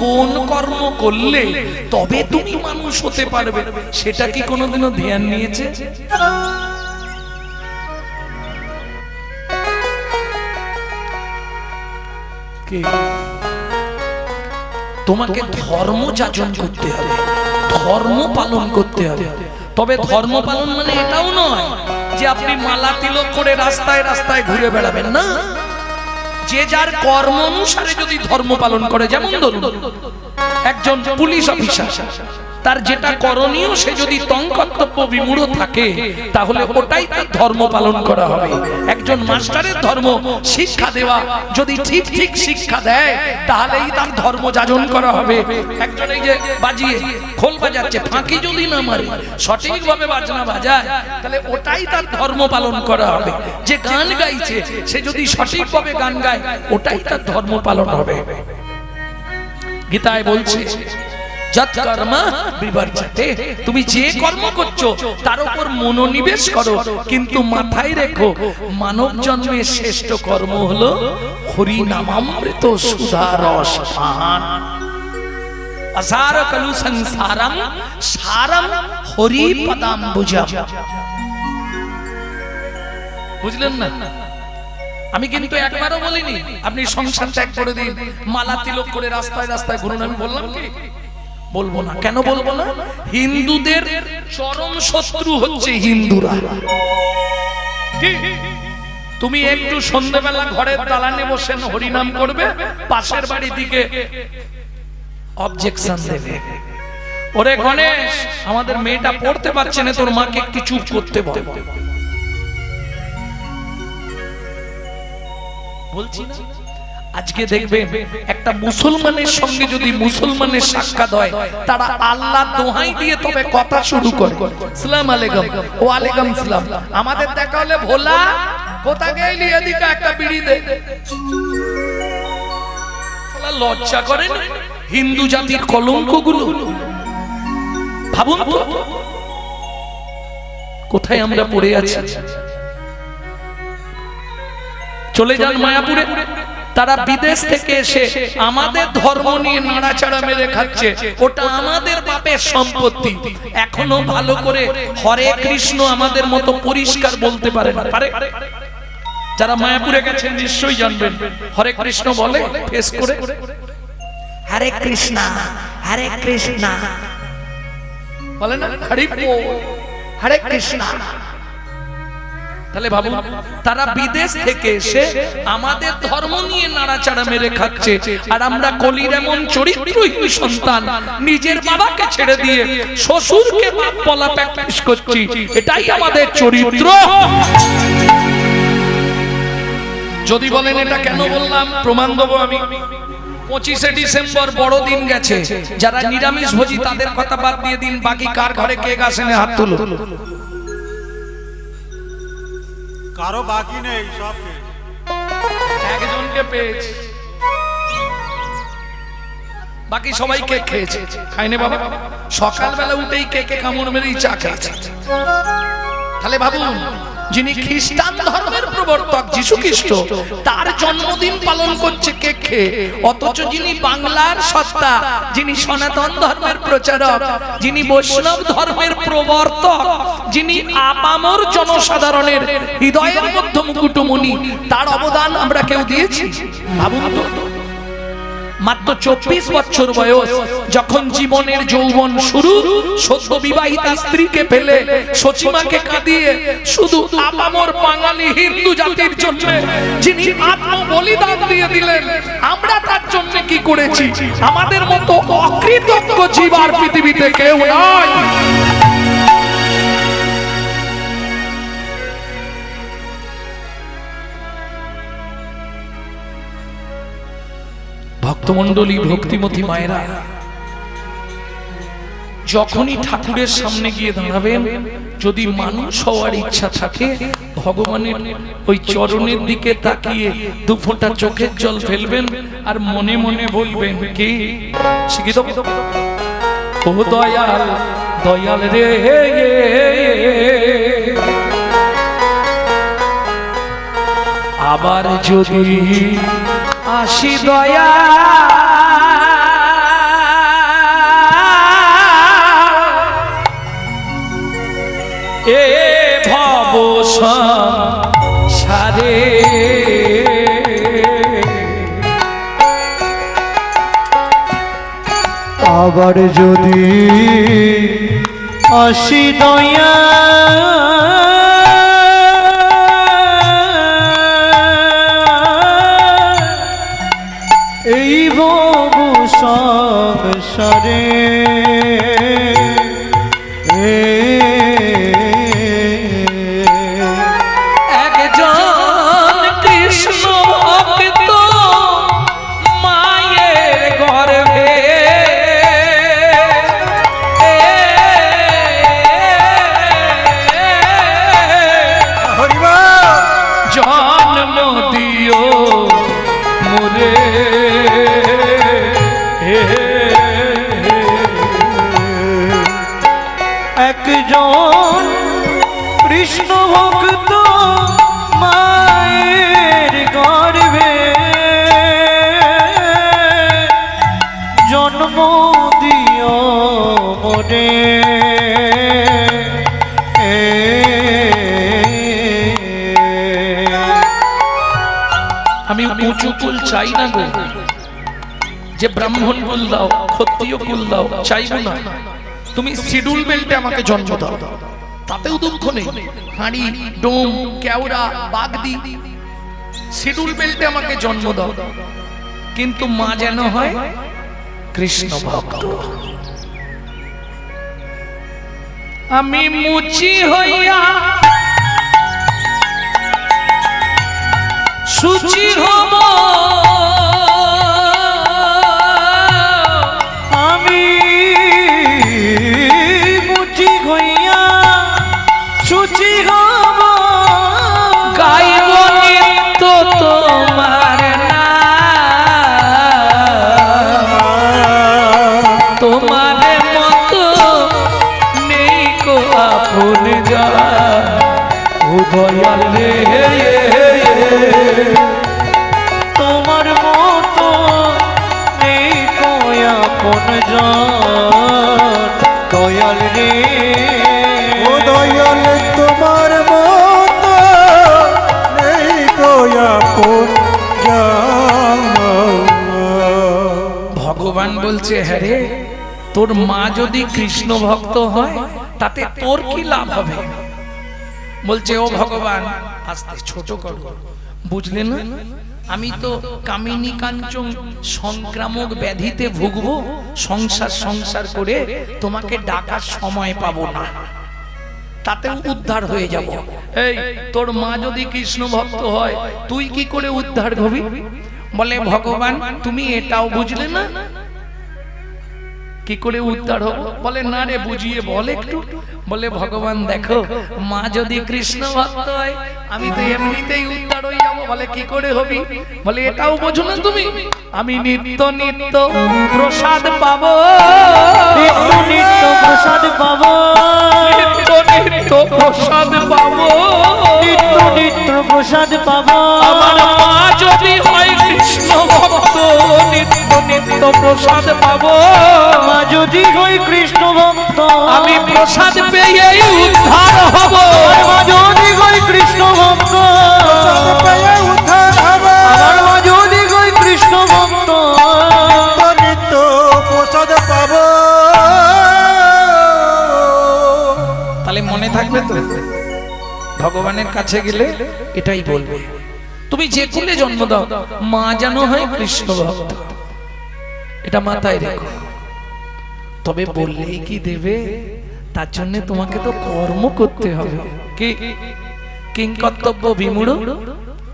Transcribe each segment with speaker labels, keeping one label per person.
Speaker 1: কোন কর্ম করলে তবে তুমি মানুষ হতে পারবে, সেটা কি কোনোদিনও ধ্যান নিয়েছে? তোমাকে ধর্ম যাচন করতে হবে, ধর্ম পালন করতে হবে। তবে ধর্ম পালন মানে এটাও নয় যে আপনি মালা তিলক করে রাস্তায় রাস্তায় ঘুরে বেড়াবেন না। যে যার কর্ম অনুসারে যদি ধর্ম পালন করে, যেমন ধরুন একজন পুলিশ অফিসার, তার যেটা করণীয় সে যদি তঙ্কর্তব্য বিমূঢ় থাকে তাহলে ওটাই তার ধর্ম পালন করা হবে। একজন মাস্টারের ধর্ম শিক্ষা দেওয়া, যদি ঠিক ঠিক শিক্ষা দেয় তাহলেই তার ধর্ম যাজন করা হবে। একজন এই যে বাজিয়ে খোল বাজাচ্ছে, ফাঁকি যদি না মারে, সঠিকভাবে বাজনা বাজায়, তাহলে ওটাই তার ধর্ম পালন করা হবে। যে গান গাইছে সে যদি সঠিকভাবে গান গায়, ওটাই তার ধর্ম পালন হবে। গীতায় বলছে যৎ কর্মা বিবর্জতে, তুমি যে কর্ম করছো তার উপর মনোনিবেশ করো, কিন্তু মাথায় রেখো মানব জন্মের শ্রেষ্ঠ কর্ম হলো হরি নামামৃত সুধা রস পান। আসার কলু সংসারম সারম হরি পদাম্বুজম। বুঝলেন না? আমি কিন্তু একবারও বলিনি আপনি সংসার ত্যাগ করে দিন, মালা তিলক করে রাস্তায় রাস্তায় ঘুরুন। আমি বললাম কি? বলবো না। কেন বলবো না? হিন্দুদের চরম শত্রু হচ্ছে হিন্দুরা। তুমি একটু সন্ধ্যাবেলা ঘরের দালানে বসে হরিনাম করবে, পাশের বাড়ি দিকে অবজেকশন দেবে, ওরে গণেশ আমাদের মেয়েটা পড়তে পারছে না, তোর মাকে একটু চুপ করতে বল। বলছি না, আজকে দেখবেন একটা মুসলমানের সঙ্গে যদি মুসলমানের সাক্ষাৎ হয়, তারা আল্লাহ দোহাই দিয়ে তবে কথা শুরু করে, আসসালামু আলাইকুম, ওয়া আলাইকুম সালাম। আমাদের দেখা হলে ভোলা কোথা গেলি, এদিকে একটা বিড়ি দে। লজ্জা করেন হিন্দু জাতির কলঙ্কগুলো? ভাবুন তো কোথায় আমরা পড়ে আছি। চলে যান মায়াপুরে, তারা বিদেশ থেকে এসে আমাদের ধর্ম নিয়ে নাড়াচাড়া মেরে খাচ্ছে, ওটা আমাদের বাপের সম্পত্তি। এখনো ভালো করে হরে কৃষ্ণ আমাদের মতো পরিষ্কার বলতে পারে না। পারে? যারা মায়াপুরে গেছেন নিশ্চয়ই জানবেন, হরে কৃষ্ণ বলে ফেস করে, হরে কৃষ্ণ হরে কৃষ্ণ বলে না, হরি বল হরে কৃষ্ণ। তাহলে ভাবুন, তারা বিদেশ থেকে এসে আমাদের ধর্ম নিয়ে নাড়াচাড়া মেরে খাচ্ছে, আর আমরা কলির এমন চরিত্রহীন সন্তান নিজের বাবাকে ছেড়ে দিয়ে শ্বশুরকে বাপ বলা প্র্যাকটিস করছি। এটাই আমাদের চরিত্র। যদি বলেন এটা কেন বললাম, প্রমাণ দেবো আমি। 25শে ডিসেম্বর বড়দিন গেছে, যারা নিরামিষ ভোজি তাদের কথা বাদ দিয়ে দিন, বাকি কার ঘরে কেক আসেনি হাত তুলো।
Speaker 2: কারো বাকি নেই, সব
Speaker 1: একজনকে পেয়েছে, বাকি সবাই কেক খেয়েছে। খাইনি বাবা, সকালবেলা উঠেই কেকে কামড় মেরেই চা খেয়েছে। তাহলে ভাবুন, যিনি খ্রিস্টান ধর্মের প্রবর্তক যীশু খ্রিস্ট, তার জন্মদিন পালন করছে কেক খেয়ে, অথচ যিনি বাংলার সত্তা, যিনি সনাতন ধর্মের প্রচারক, যিনি বৈষ্ণব ধর্মের প্রবর্তক, যিনি আপামর জনসাধারণের হৃদয়ের মধ্যে মুকুটমণি, তার অবদান আমরা কেউ দিয়েছি? ভাবুন তো, মাত্র 24 বছর বয়স, যখন জীবনের যৌবন শুরু, সদ্য বিবাহিতা স্ত্রীকে ফেলে সচিমাকে কাঁদিয়ে শুধু আপামর বাঙালি হিন্দু জাতির জন্য যিনি আত্ম বলিদান দিয়ে দিলেন, আমরা তার জন্য কি করেছি? আমাদের মতো অকৃতজ্ঞ জীব আর পৃথিবীতে কেউ নাই। ভক্তমণ্ডলী, ভক্তিমতী মায়েরা, যখনই ঠাকুরের সামনে গিয়ে দাঁড়াবেন, যদি মানুষ হওয়ার ইচ্ছা থাকে, ভগবানের ওই চরণের দিকে তাকিয়ে দু ফোঁটা চোখের জল ফেলবেন আর মনে মনে বলবেন কি? শিখিত, ও দয়াল দয়াল রে, আবার যদি আসি দয়া
Speaker 3: আবার যদি আসি দয়া এই বহু সংসারে
Speaker 1: একজন কৃষ্ণ ভক্ত মায়ের গর্ভে জন্ম দিও মোরে
Speaker 3: একজন কৃষ্ণ ভক্ত মায়ের গর্ভে জন্ম দিও মোরে
Speaker 1: আমি উঁচু কুল চাই না গো, যে ব্রাহ্মণ কুল দাও ক্ষত্রিয় কুল দাও চাইবো না। তুমি শিডিউল বেল্টে আমাকে জন্ম দাও, তাতেও দুঃখ নেই। হাঁড়ি ডোম কেওড়া বাগদি শিডিউল বেল্টে আমাকে জন্ম দাও, কিন্তু মা যেন হয় কৃষ্ণ ভক্ত। আমি মুচি হইয়া সুচি হব,
Speaker 3: আমি মুচি হইয়া সুচি হব,
Speaker 1: গাইব নিত্য তোমার নাম, তোমার মতো নেই কো আপন যা ও দয়াল রে।
Speaker 3: তোমার মতো নেই কয়া কোন দয়াল রে।
Speaker 2: ও দয়াল তোমার মতো নেই কোয়া কোন
Speaker 1: ভগবান বলছে হ্যাঁ রে, তোর মা যদি কৃষ্ণ ভক্ত হয় তাতে তোর কি লাভ হবে? বলছে ও ভগবান আস্তে ছোট করো, বুঝলে না আমি তো কামিনী কাঞ্চন সংক্রামক ব্যাধিতে ভুগবো, সংসার সংসার করে তোমাকে ডাকার সময় পাবো না, তাতেও উদ্ধার হয়ে যাব। এই তোর মা যদি কৃষ্ণ ভক্ত হয় তুই কি করে উদ্ধার হবি? বলে ভগবান তুমি এটাও বুঝলে না, কি করে উদ্ধার হবো? বলে না রে বুঝিয়ে বল একটু। বলে ভগবান দেখো মা যদি কৃষ্ণ ভক্ত হয় আমি তো এমনিতেই উদ্ধার হয়ে যাবো। বলে কি করে হবি? বলে এটাও বোঝো না তুমি, আমি নিত্য নিত্য প্রসাদ পাবো,
Speaker 3: নিত্য নিত্য প্রসাদ পাবো,
Speaker 1: নিত্য নিত্য প্রসাদ পাবো,
Speaker 3: নিত্য নিত্য প্রসাদ পাবো।
Speaker 1: আমার মা যদি হয় কৃষ্ণ ভক্ত নিত্য নিত্য প্রসাদ পাবো,
Speaker 3: মা যদি হই কৃষ্ণ ভক্ত
Speaker 1: আমি প্রসাদ পেয়েই উদ্ধার হব।
Speaker 3: মা যদি হই কৃষ্ণ ভক্ত
Speaker 2: উদ্ধার হবে।
Speaker 3: আমার মা যদি হই কৃষ্ণ ভক্ত
Speaker 2: নিত্য প্রসাদ পাবো।
Speaker 1: তাহলে মনে থাকবে তো ভগবানের কাছে গেলে এটাই বলবে, তুমি যে কুলে জন্ম দাও মা যেন হয় কৃষ্ণ ভক্ত, এটা মাথায় রেখো। তবে বললেই কি দেবে? তার জন্য তোমাকে তো কর্ম করতে হবে। কি কিং কর্তব্য বিমূঢ়,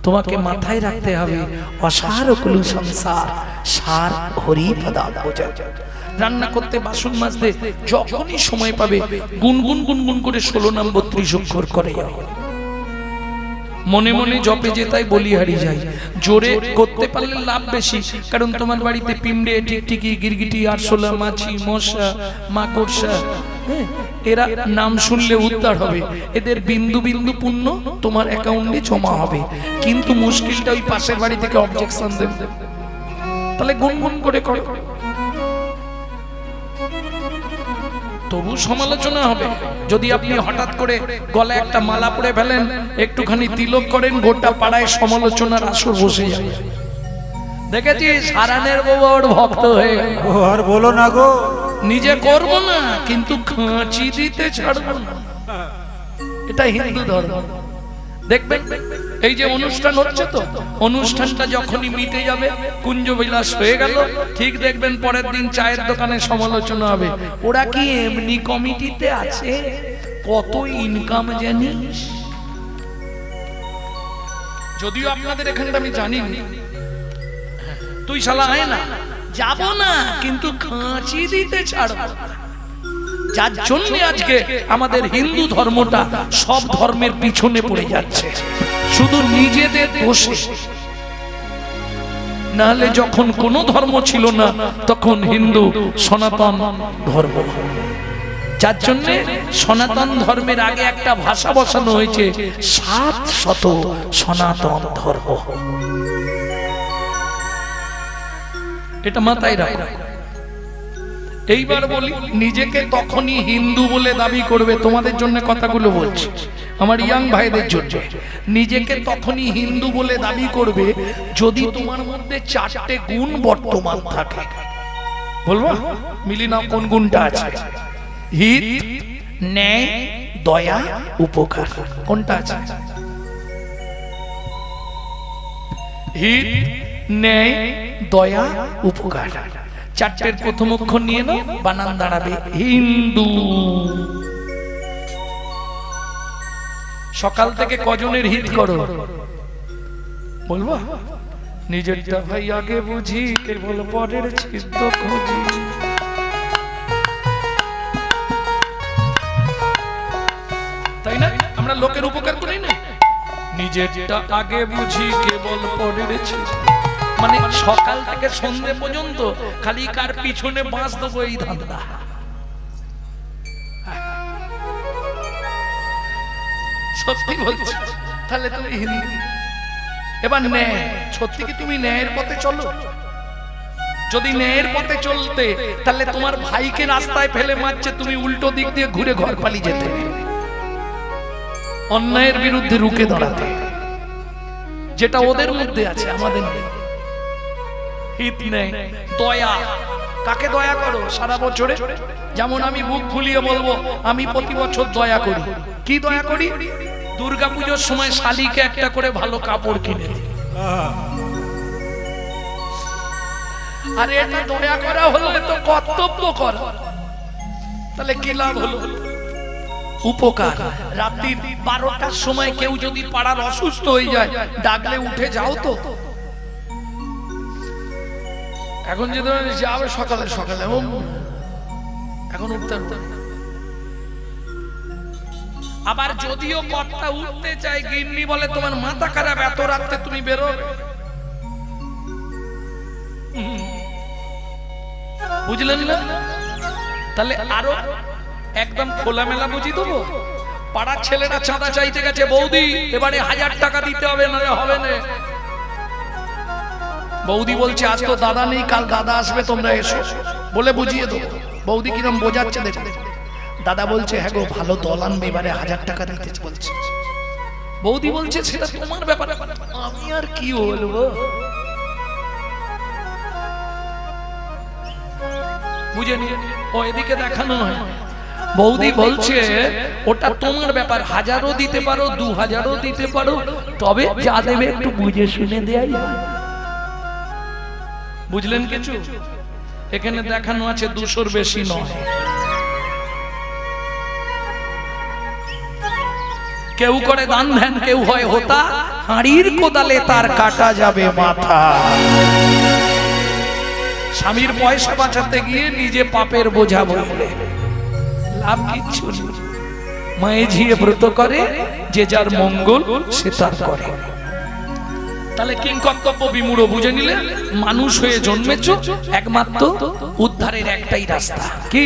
Speaker 1: তোমাকে মাথায় রাখতে হবে অসার কুল সংসার সার হরি পদাম্বুজা। রান্না করতে বাসন মাজতে যখনই সময় পাবে গুনগুন গুনগুন করে 16 নাম 32 অক্ষর করে যাও। মনে মনে জপে যে তাই বলিহারি যায়। জোরে করতে পারলে লাভ বেশি, কারণ তোমার বাড়িতে পিঁমড়ে টিকটিকি গিরগিটি আরশোলা মাছি মশা মাকড়সা এরা নাম শুনলে উদ্ধার হবে, এদের বিন্দু বিন্দু পুণ্য তোমার অ্যাকাউন্টে জমা হবে। কিন্তু মুশকিলটা ওই পাশের বাড়ি থেকে অবজেকশন দেবে, তাহলে গুনগুন করে করো, তবু সমালোচনা হবে। যদি আপনি হঠাৎ করে গলায় একটা মালা পরে ফেলেন, একটুখানি তিলক করেন, গোটা পাড়ায় সমালোচনার আসর বসে যাবে। দেখেছিস হারানের বাবা ওর ভক্ত হয়ে গেল।
Speaker 2: ও আর বলো না গো,
Speaker 1: নিজে করব না কিন্তু খাঁচি দিতে ছাড়বো না, এটা হিন্দু ধর্ম। দেখবেন এই যে অনুষ্ঠান হচ্ছে, তো অনুষ্ঠানটা যখনই মিটে যাবে, কুঞ্জ বিলাস হয়ে গেল, ঠিক দেখবেন পরের দিন চায়ের দোকানে সমালোচনা হবে, ওরা কি এমনি কমিটিতে আছে, কত ইনকাম জানিস। যদিও আপনাদের এখানটা আমি জানি না, তুই শালা আয় না, যাব না কিন্তু খাঁচি দিতে ছাড়ব। যার জন্য আজকে আমাদের হিন্দু ধর্মটা সব ধর্মের পিছনে পড়ে যাচ্ছে, শুধু নিজেদের দোষে। নাহলে যখন কোনো ধর্ম ছিল না তখন হিন্দু সনাতন ধর্ম। যার জন্য সনাতন ধর্মের আগে একটা ভাষা বসানো হয়েছে 700 সনাতন ধর্ম। এটা মাথায় রাখো। এইবার বলি, নিজেকে তখনই হিন্দু বলে দাবি করবে, তোমাদের জন্য কথাগুলো বলছি, আমার ইয়াং ভাইদের জন্য। নিজেকে তখনই হিন্দু বলে দাবি করবে যদি তোমার মধ্যে 4টে গুণ বর্তমান থাকে। বলবো মিলি নাও কোন গুণটা আছে? হিত, ন্যায়, দয়া, উপকার। কোনটা আছে? হিত, ন্যায়, দয়া, উপকার। 4টের প্রথম অক্ষর নিয়ে নাও, বানান দাঁড়াবে হিন্দু। সকাল থেকে কজনের হিত করো বলবো? নিজেরটা ভাই আগে বুঝি, কেবল পরের ছিদ্র খুঁজি। তাই না? আমরা লোকের উপকার করি না, নিজেরটা আগে বুঝি, কেবল পরের ছিদ্র। মানে সকাল থেকে সন্ধ্যে পর্যন্ত খালি কার পিছনে বাঁশ দেবো এই ধান্দা। সত্যি বলছি, তাহলে তুমি হিন্দু। এবার ন্যায়, সত্যি কি তুমি ন্যায়ের পথে চলো? যদি ন্যায়ের পথে চলতে, তাহলে তোমার ভাইকে রাস্তায় ফেলে মারছে, তুমি উল্টো দিক দিয়ে ঘুরে ঘর পালিয়ে যেতে, অন্যায়ের বিরুদ্ধে রুখে দাঁড়াতে, যেটা ওদের মধ্যে আছে, আমাদের নেই। হিত, নেই, দয়া। কাকে দয়া করো সারা বছরে? যেমন আমি বুক ফুলিয়ে বলবো, আমি প্রতি বছর দয়া করি। কি দয়া করি? দুর্গাপূজার সময় শালিকে একটা করে ভালো কাপড় কিনে দিই। আরে এটা দয়া করা হলো তো কর্তব্য করা, তাহলে কি লাভ হলো? উপকার। রাত্রি 12টার সময় কেউ যদি পাড়ার অসুস্থ হয়ে যায়, ডাকলে উঠে যাও তো। এখন যদি যাবে সকালে সকালে, এখন উঠতে আবার যদিও কর্তা উঠতে চাই, গিন্নি বলে তোমার মাথা খারাপ, এত রাত্রে তুমি বেরো। বুঝলেন না? তাহলে আরো একদম খোলামেলা বুঝি দেবো। পাড়ার ছেলেরা চাঁদা চাইতে গেছে, বৌদি এবারে 1000 টাকা দিতে হবে, না হবে না। বৌদি বলছে আজ তো দাদা নেই, কাল দাদা আসবে, তোমরা এসো, বলে বুঝিয়ে দেবো। বৌদি কিরম বোঝাচ্ছে দেখো। দাদা বলছে হ্যাঁ গো, ভালো দল আনবে, এবারে 1000 টাকা দিতে বলছে। বৌদি বলছে সেটা তোমার ব্যাপার, আমি আর কি বলবো। বুঝে নিয়ে ও এদিকে দেখানো হয়। বৌদি বলছে ওটা তোমার ব্যাপার, 1000ও দিতে পারো, 2000ও দিতে পারো, তবে যা দেবে একটু বুঝে শুনে দেয়াই হয়। বুঝলেন কিছু? এখানে দেখানো আছে 200-র বেশি নয়। কেউ করে দান ধ্যান, কেউ হয় হোতা, হাঁড়ির কোদালে তার কাটা যাবে মাথা। স্বামীর পয়সা বাঁচাতে গিয়ে নিজে পাপের বোঝা বইলে লাভ কিচ্ছু নেই। মায়ে ঝিয়ে ব্রত করে, যে যার মঙ্গল সে তার করে। তাহলে কিং কর্তব্য বিমূঢ় বুঝে নিলে, মানুষ হয়ে জন্মেছ, একমাত্র উদ্ধারের একটাই রাস্তা, কি?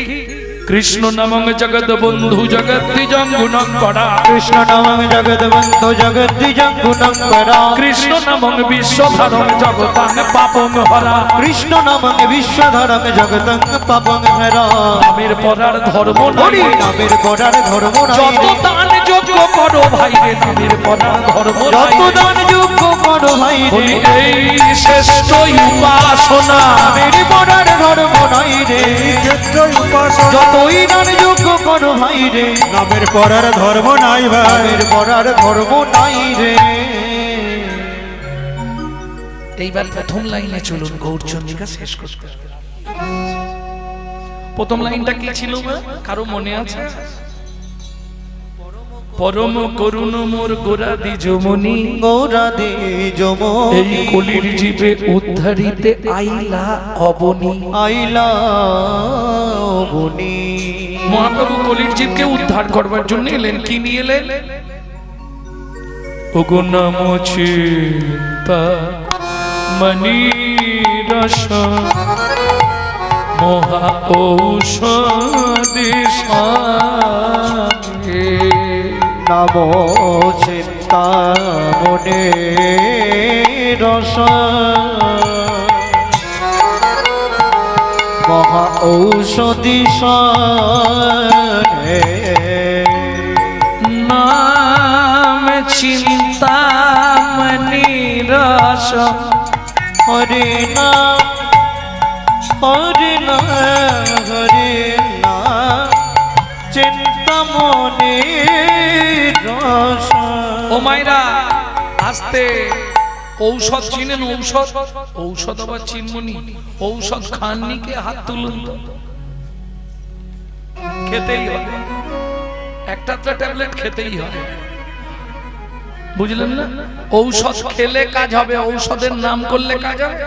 Speaker 1: কৃষ্ণ নামং জগৎ বন্ধু জগদ্বিজং গুণং করা,
Speaker 3: কৃষ্ণ নামং জগদ্বন্ধু জগদ্বিজং গুণং পরা,
Speaker 1: কৃষ্ণ নামং বিশ্বধরং জগতাং পাপং হরা।
Speaker 3: কৃষ্ণ নামং বিশ্বধরং জগতং পাপং হরা।
Speaker 1: নামের পরার ধর্ম
Speaker 3: হরি
Speaker 1: নাই,
Speaker 3: নামের পরার ধর্ম নাই
Speaker 1: যত
Speaker 3: রে।
Speaker 1: দান যোগ্য করো ভাই রে, নামের পরার ধর্ম নাই
Speaker 3: যত দান যোগ্য করো ভাই রে।
Speaker 1: বলি এই শ্রেষ্ঠ উপাসনা।
Speaker 3: নামের পরার ধর্ম নাই রে।
Speaker 2: ক্ষেত্রই উপাসনা
Speaker 3: যতই দান যোগ্য করো ভাই রে।
Speaker 2: নামের পরার ধর্ম নাই ভাই।
Speaker 3: নামের পরার ধর্ম নাই রে।
Speaker 1: এইবার প্রথম লাইনে চলুন, গৌরচন্দ্রিকা শেষ করতে। প্রথম লাইনটা কি ছিল কারো মনে আছে? পরম করুণ মোর গোরা দ্বিজমণি,
Speaker 3: গৌরা দে
Speaker 1: এই
Speaker 3: যমনি
Speaker 1: কলির জীবে উদ্ধারিতে আইলা অবনী।
Speaker 3: আইলা বনি।
Speaker 1: মহাপ্রভু কলির জীবকে উদ্ধার করবার জন্য এলেন। কি নিয়ে এলেন? ওগো নাম চিন্তা মনি রস মহা ঔষধি সাথে।
Speaker 3: নাম চিন্তা মনে রস মহা ঔষধি সারে।
Speaker 1: নাম চিন্তা মনি রস
Speaker 3: হরে না হরে না হরে না চিন্তা মনে রস।
Speaker 1: ও মাইরা আস্তে। ঔষধ চিনেন? ঔষধ, ঔষধ আবার চিনমনি। ঔষধ খাননি কে? হাত তুলুন তো। খেতেই হবে, একটা ট্যাবলেট খেতেই হবে, বুঝলেন না? ঔষধ খেলে কাজ হবে, ঔষধের নাম করলে কাজ হবে,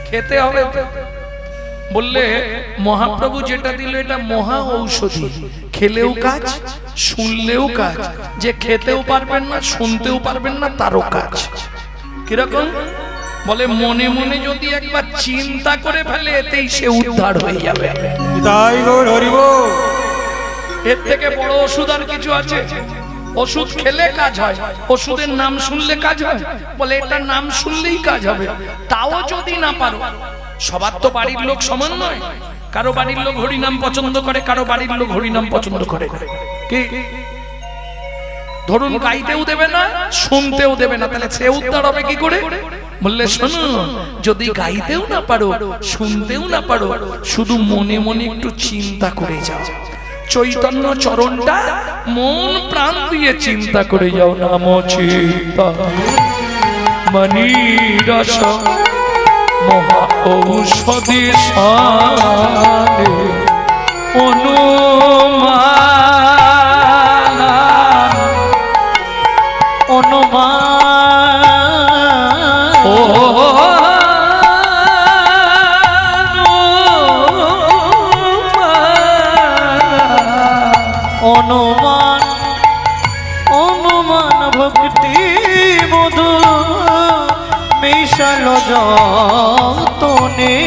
Speaker 1: খেতে হবে তো। বললে মহাপ্রভু যেটা দিল এটা মহা ঔষধি, খেলেও কাজ, শুনলেও কাজ। যে খেতেও পারবেন না, শুনতেও পারবেন না, তারও কাজ। কিরকম? বলে মনে মনে যদি একবার চিন্তা করে ফেলে এতেই সে উদ্ধার হয়ে যাবে।
Speaker 2: তাই গৌর হরি বল।
Speaker 1: এর থেকে বড় ওষুধ আর কিছু আছে? ওষুধ খেলে কাজ হয়, ওষুধের নাম শুনলে কাজ হয়। বলে এটা নাম শুনলেই কাজ হবে, তাও যদি না পারো। সবার তো বাড়ির লোক সমান নয়। কারো বাড়ির লোক হরিনাম পছন্দ করে, কারো বাড়ির লোক হরিনাম পছন্দ করে না। কি ধরুন গাইতেও দেবে না, শুনতেও দেবে না, তাহলে সে উদ্ধার হবে কি করে? বললে শোনো, যদি গাইতেও না পারো, শুনতেও না পারো, শুধু মনে মনে একটু চিন্তা করে যাও। চৈতন্য চরণটা মন প্রাণ দিয়ে চিন্তা করে যাও। নাম চিন্তা মনি রস মহা ঔষধি সারে অনুমান
Speaker 3: অনুমান
Speaker 1: ও
Speaker 3: অনুমান অনুমান ভক্তি মধু মিশাল যতনে।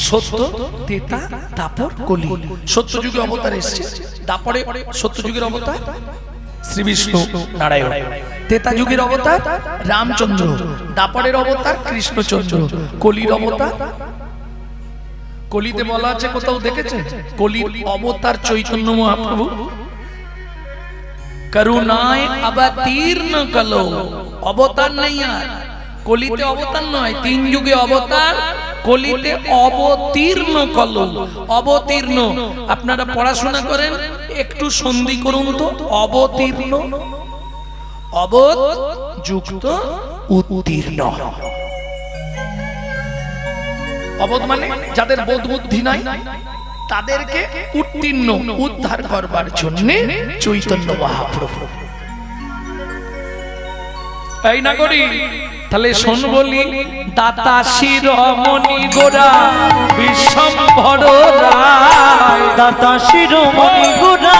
Speaker 1: সত্য তেতা দাপর কলি। সত্য যুগে অবতার এসেছে, দাপরে সত্য যুগের অবতার শ্রী বিষ্ণু নারায়ণ, তেতা যুগের অবতার রামচন্দ্র, দাপরের অবতার কৃষ্ণচন্দ্র, কলির অবতার। কলিতে বলা আছে, কোথাও দেখেছেন কলির অবতার চৈতন্য মহাপ্রভু? করুণায় অবতীর্ণ কলো, অবতার নেই আর। কলিতে অবতার নয়, তিন যুগে অবতার, কলিতে অবতীর্ণ কলো। অবতীর্ণ, আপনারা পড়াশোনা করেন, একটু সন্ধি করুন তো। অবতীর্ণ, অবত যুক্ত উত্তীর্ণ। অবধ মানে যাদের বোধ বুদ্ধি নাই, তাদেরকে উত্তীর্ণ উদ্ধার করবার জন্য চৈতন্য মহাপ্রভু। এই না করি তাহলে শোন বলি, দাতা শিরোমণি গোরা বিশ্বম্ভর রায়,
Speaker 3: দাতা শিরোমণি গোরা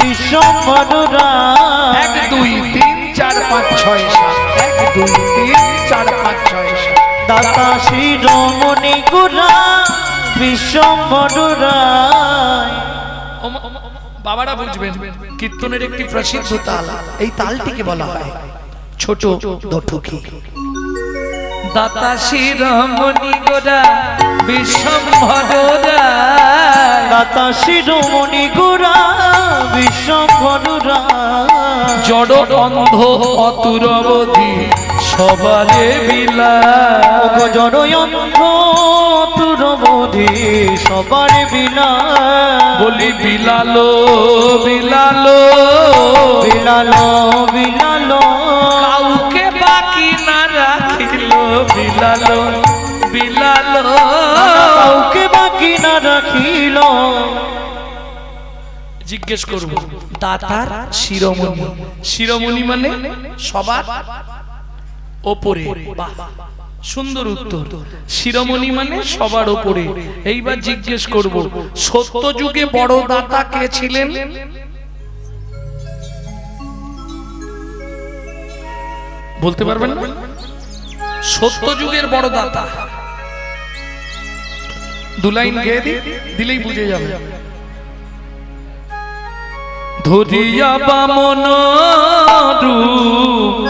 Speaker 3: বিশ্বম্ভর রায়।
Speaker 1: 1 2 3 4 5 6 7, 1 2 3 4 5 6 7।
Speaker 3: দাতা শিরোমণি গুরা বিশ্বম্ভর রায়।
Speaker 1: বাবারা বুঝবেন, কীর্তনের একটি প্রসিদ্ধ তাল, এই তালটিকে বলা হয় ছোট দঠুকি। দাতা শিরোমণি গোরা বিশ্বম্ভর রায়,
Speaker 3: দাতা শিরোমণি গুরা বিশ্বম্ভর রায়।
Speaker 1: জড় অন্ধ অতুরবধি সবারে বিলা,
Speaker 3: জড় অন্ধ তুরবধি সবার বিলা।
Speaker 1: বলি বিলালো বিলালো
Speaker 3: বিলালো বিলালো
Speaker 1: কাউকে বাকি না রাখিল, বিলালো বিলালো
Speaker 3: কাউকে বাকি না রাখিল।
Speaker 1: জিজ্ঞেস করব, দাতার শিরোমণি, শিরোমণি মানে সবার ওপরে। বাহ, সুন্দর উত্তর। শিরোমণি মানে সবার ওপরে। এইবার জিজ্ঞেস করব, সত্য যুগে বড় দাতা কে ছিলেন? বলতে পারবেন না? সত্য যুগের বড় দাতা, দু লাইন গেয়ে দিলেই বুঝে যাবে। ধরিয়া বামন রূপ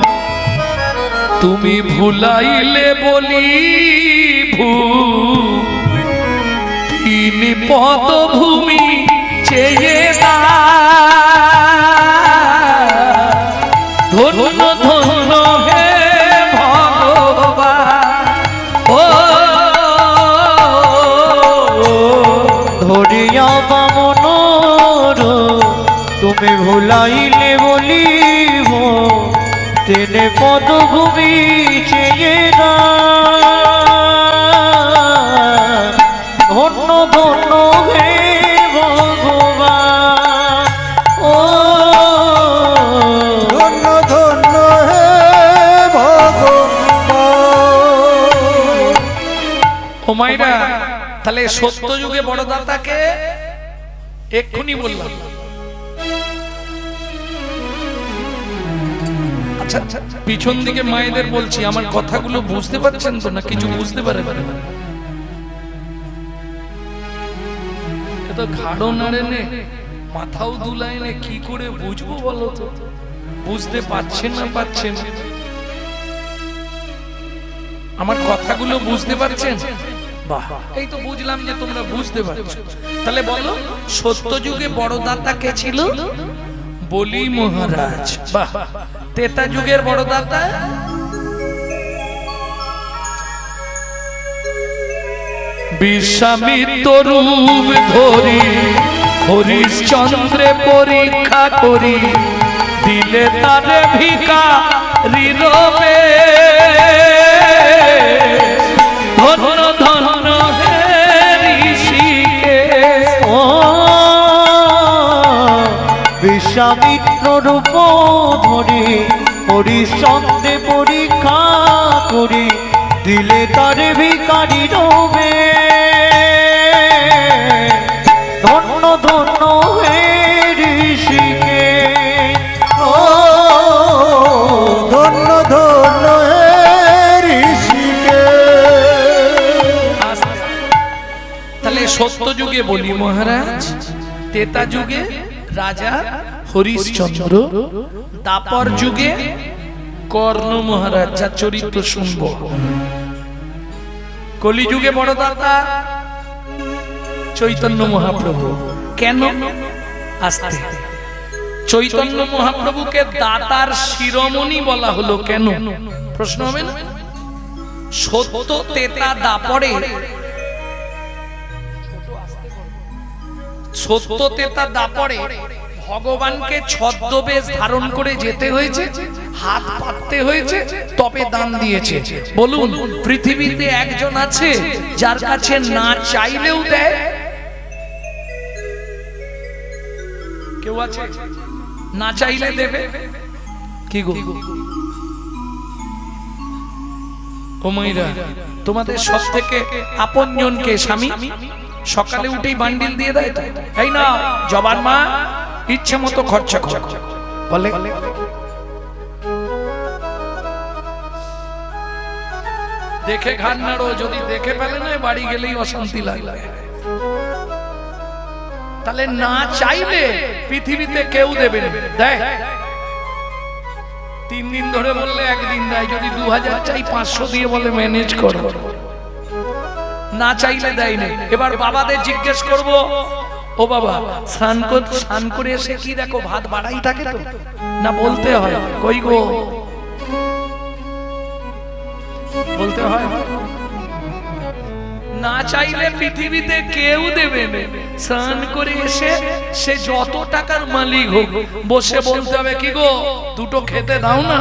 Speaker 1: তুমি ভুলাইলে বলি ভূ, তিনি পদভূমি চেয়ে দা, ধন্য ধন্য হে ভগবান। ও
Speaker 3: ধরিয়া বামন তুমি ভুলাইলে বলিব, তেনে পদভূমি চেয়ে না। ধন্য ধন্য হে ভগবান। ও
Speaker 2: ধন্য ধন্য হে ভগবান।
Speaker 1: ও মাইরা, তাহলে সত্য যুগে বড় দাতাকে এক্ষুনি বললাম। আচ্ছা, পিছন দিকে মায়েদের বলছি, আমার কথাগুলো বুঝতে পারছেন তো, না কিছু বুঝতে পারে? এত ঘাড়ও নাড়ে নে, মাথাও দুলায় নে, কি করে বুঝবো বলো তো? বুঝতে পারছেন না পাচ্ছেন? আমার কথাগুলো বুঝতে পারছেন? বাহ, এই তো বুঝলাম যে তোমরা বুঝতে পারছো। তাহলে বলো, সত্য যুগে বড় দাতা কে ছিল? বলি মহারাজ। বাহ, ত্রেতা যুগের বড় দাতা? বিশ্বামিত্র রূপ ধরি হরিশ্চন্দ্রে পরীক্ষা করি, দিলে তারে ভিখারি রবে। ধন্য ধন্য হে ঋষিকেশ।
Speaker 3: ও বিশ্বামিত্র রূপ ধরি হরিশ্চন্দ্রে পরীক্ষা করি, দিলে তারে ভিখারি রবে। ধন্য ধন্য হে ঋষিকেশ। ও
Speaker 2: ধন্য ধন্য হে ঋষিকেশ।
Speaker 1: তাহলে সত্য যুগে বলি মহারাজ, ত্রেতা যুগে রাজা হরিশ্চন্দ্র, দাপর যুগে কর্ণ মহারাজ, যার চরিত্র শুনব। কলিযুগে বড় দাতা চৈতন্য মহাপ্রভু। কেন? আস্তে। চৈতন্য মহাপ্রভুকে দাতার শিরোমণি বলা হলো কেন? প্রশ্ন হবে না? সত্য ত্রেতা দাপরে, সত্য ত্রেতা দাপরে ভগবানকে ছদ্মবেশ ধারণ করে যেতে হয়েছে, হাত পাততে হয়েছে, তবে দান দিয়েছে। বলুন, পৃথিবীতে একজন আছে যার কাছে না চাইলেও দেয়? কেউ আছে না চাইলে দেবে? কি গো ও মাইরা, তোমাদের সব থেকে আপনজনকে স্বামী সকালে উঠেই বান্ডিল দিয়ে দেয় তো, তাই না? জবান মা ইচ্ছে মতো খরচা কর বলে। দেখে ঘাট নাড়ো, যদি দেখে ফেলে না বাড়ি গেলেই অশান্তি লাগবে। তাহলে না চাইলে পৃথিবীতে কেউ দেবে না, দেয় 3 দিন ধরে বললে 1 দিন দেয়, যদি 2000 চাই 500 দিয়ে বলে ম্যানেজ করো, না চাইলে দেয় না। এবার বাবাদের জিজ্ঞেস করব, ও বাবা স্নান করে এসে কি দেখো ভাত বাড়াই থাকে তো, না বলতে হয়? কই গো, বলতে হয়? না চাইলে পৃথিবীতে কেউ দেবে না। স্নান করে এসে সে যত টাকার মালিক হোক, বসে বলতে হবে কি গো দুটো খেতে দাও না।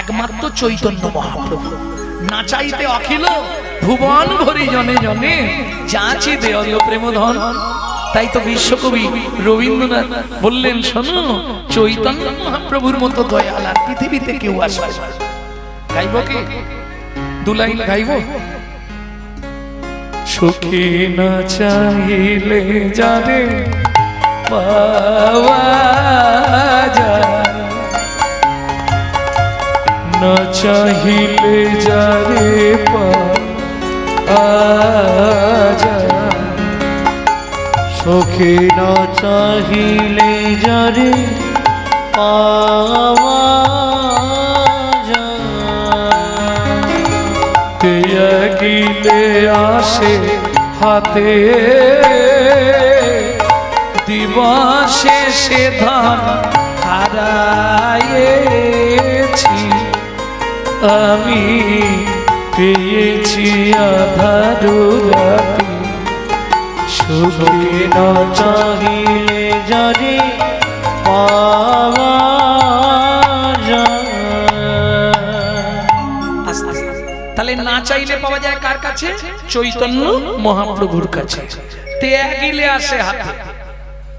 Speaker 1: একমাত্র চৈতন্য মহাপ্রভু না চাইতে অখিল ভুবন ভরি জনে জনে যাচি দেয় প্রেম ধন। তাই তো বিশ্বকবি রবীন্দ্রনাথ বললেন, শোনো চৈতন্য মহাপ্রভুর মতো দয়াল আর পৃথিবীতে কেউ আসবে না। গাইব কি 2 লাইন গাইব? সুখী না চাইলে যারে পাওয়া যায়, না চাইলে যারে পাওয়া যায়,
Speaker 3: সুখী না চাহিলে যারে পাওয়া
Speaker 1: যায়, গিলে আসে হাতে দিবসে সে ধন হারায়েছি, আমি পেয়েছি আধারু রাতি।
Speaker 3: সুখী না চাহিলে যারে পাওয়া যায়।
Speaker 1: তাহলে না চাইলে পাওয়া যায় কার কাছে? চৈতন্য মহাপ্রভুর কাছে। ত্যাগিলে আসে হাতে।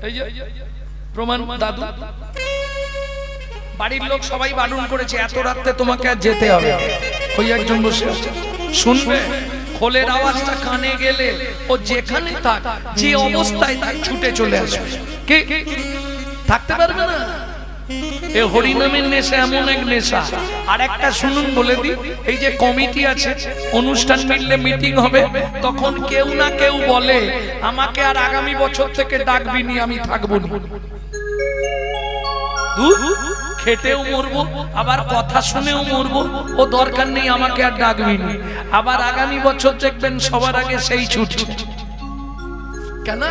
Speaker 1: এই যে প্রমাণ দাদু, বাড়ির লোক সবাই বারণ করেছে এত রাতে তোমাকে আর যেতে হবে। ওই একজন বসে আছে, শুনবে খোলের আওয়াজটা কানে গেলে ও যেখানে থাক, যে অবস্থায় থাক ছুটে চলে আসবে। কে থাকতে পারবে না। এ হরিনামের নেশা এমন এক নেশা। আর একটা শুনুন বলে দিই, এই যে কমিটি আছে, অনুষ্ঠান মিললে মিটিং হবে, তখন কেউ না কেউ বলে আমাকে আর আগামী বছর থেকে ডাকবি নি, আমি থাকবো না। খেটেও মরবো, আবার কথা শুনেও মরবো, ও দরকার নেই আমাকে আর ডাকবি নি। আবার আগামী বছর দেখবেন সবার আগে সেই ছুটছে। কেন?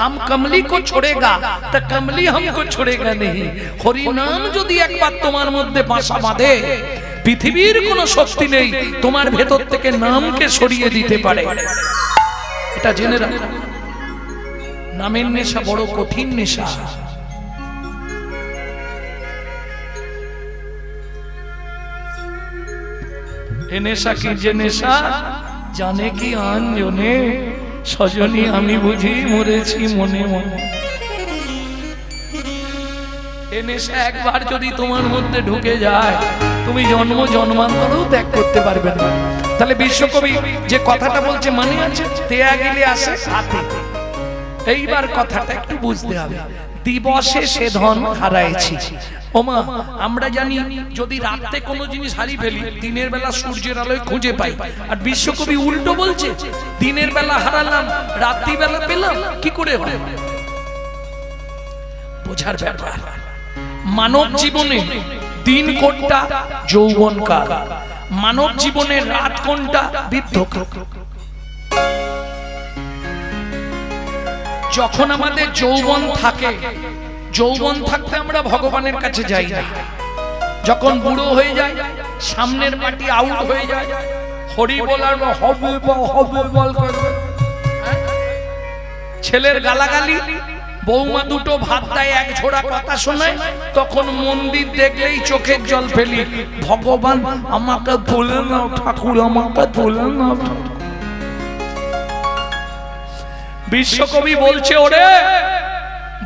Speaker 1: हम कमली को छोड़ेगा तो कमली हमको छोड़ेगा नहीं। हरि नाम যদি একবার তোমার মধ্যে বাসা বাঁধে, পৃথিবীর কোনো শক্তি নেই তোমার ভেতর থেকে নামকে সরিয়ে দিতে পারে। এটা জেনে রাখো, নামের নেশা বড় কঠিন নেশা। এ নেশা কি যে নেশা জানে কি আনজনে, সজনী আমি বুঝি মরেছি মনে মনে। এ নেশা একবার যদি তোমার মধ্যে ঢুকে যায়, তুমি জন্ম জন্মান্তরেও ত্যাগ করতে পারবে না। তাহলে বিশ্বকবি যে কথাটা বলছে মানে আছে, ত্যাগিলে আসে হাতে। এইবার কথাটা একটু বুঝতে হবে, দিবসে সে ধন হারাইছি। ওমা আমরা জানি যদি রাতে কোনো জিনিস হারিয়ে ফেলি, দিনের বেলা সূর্যের আলোয় খুঁজে পাই। আর বিশ্বকবি উল্টো বলছে, দিনের বেলা হারালাম রাত্রি বেলা পেলাম কি করে হয়? বোঝার ব্যাপার। মানব জীবনে দিন কোনটা? যৌবন কাল। মানব জীবনে রাত কোনটা? বৃদ্ধকাল। যখন আমাদের যৌবন থাকে, যৌবন থাকতে আমরা ভগবানের কাছে যাই না। যখন বুড়ো হয়ে যায়, সামনের পার্টি আউট হয়ে যায়, হরি বলার হবে বল করবে, ছেলের গালাগালি, বৌমা দুটো ভাত দেয়, এক ঝোড়া কথা শোনায়, তখন মন্দির দেখলেই চোখের জল ফেলি, ভগবান আমাকে ভুলে নাও ঠাকুর, আমাকে ভুলে নাও। বিশ্বকবি বলছে, ওরে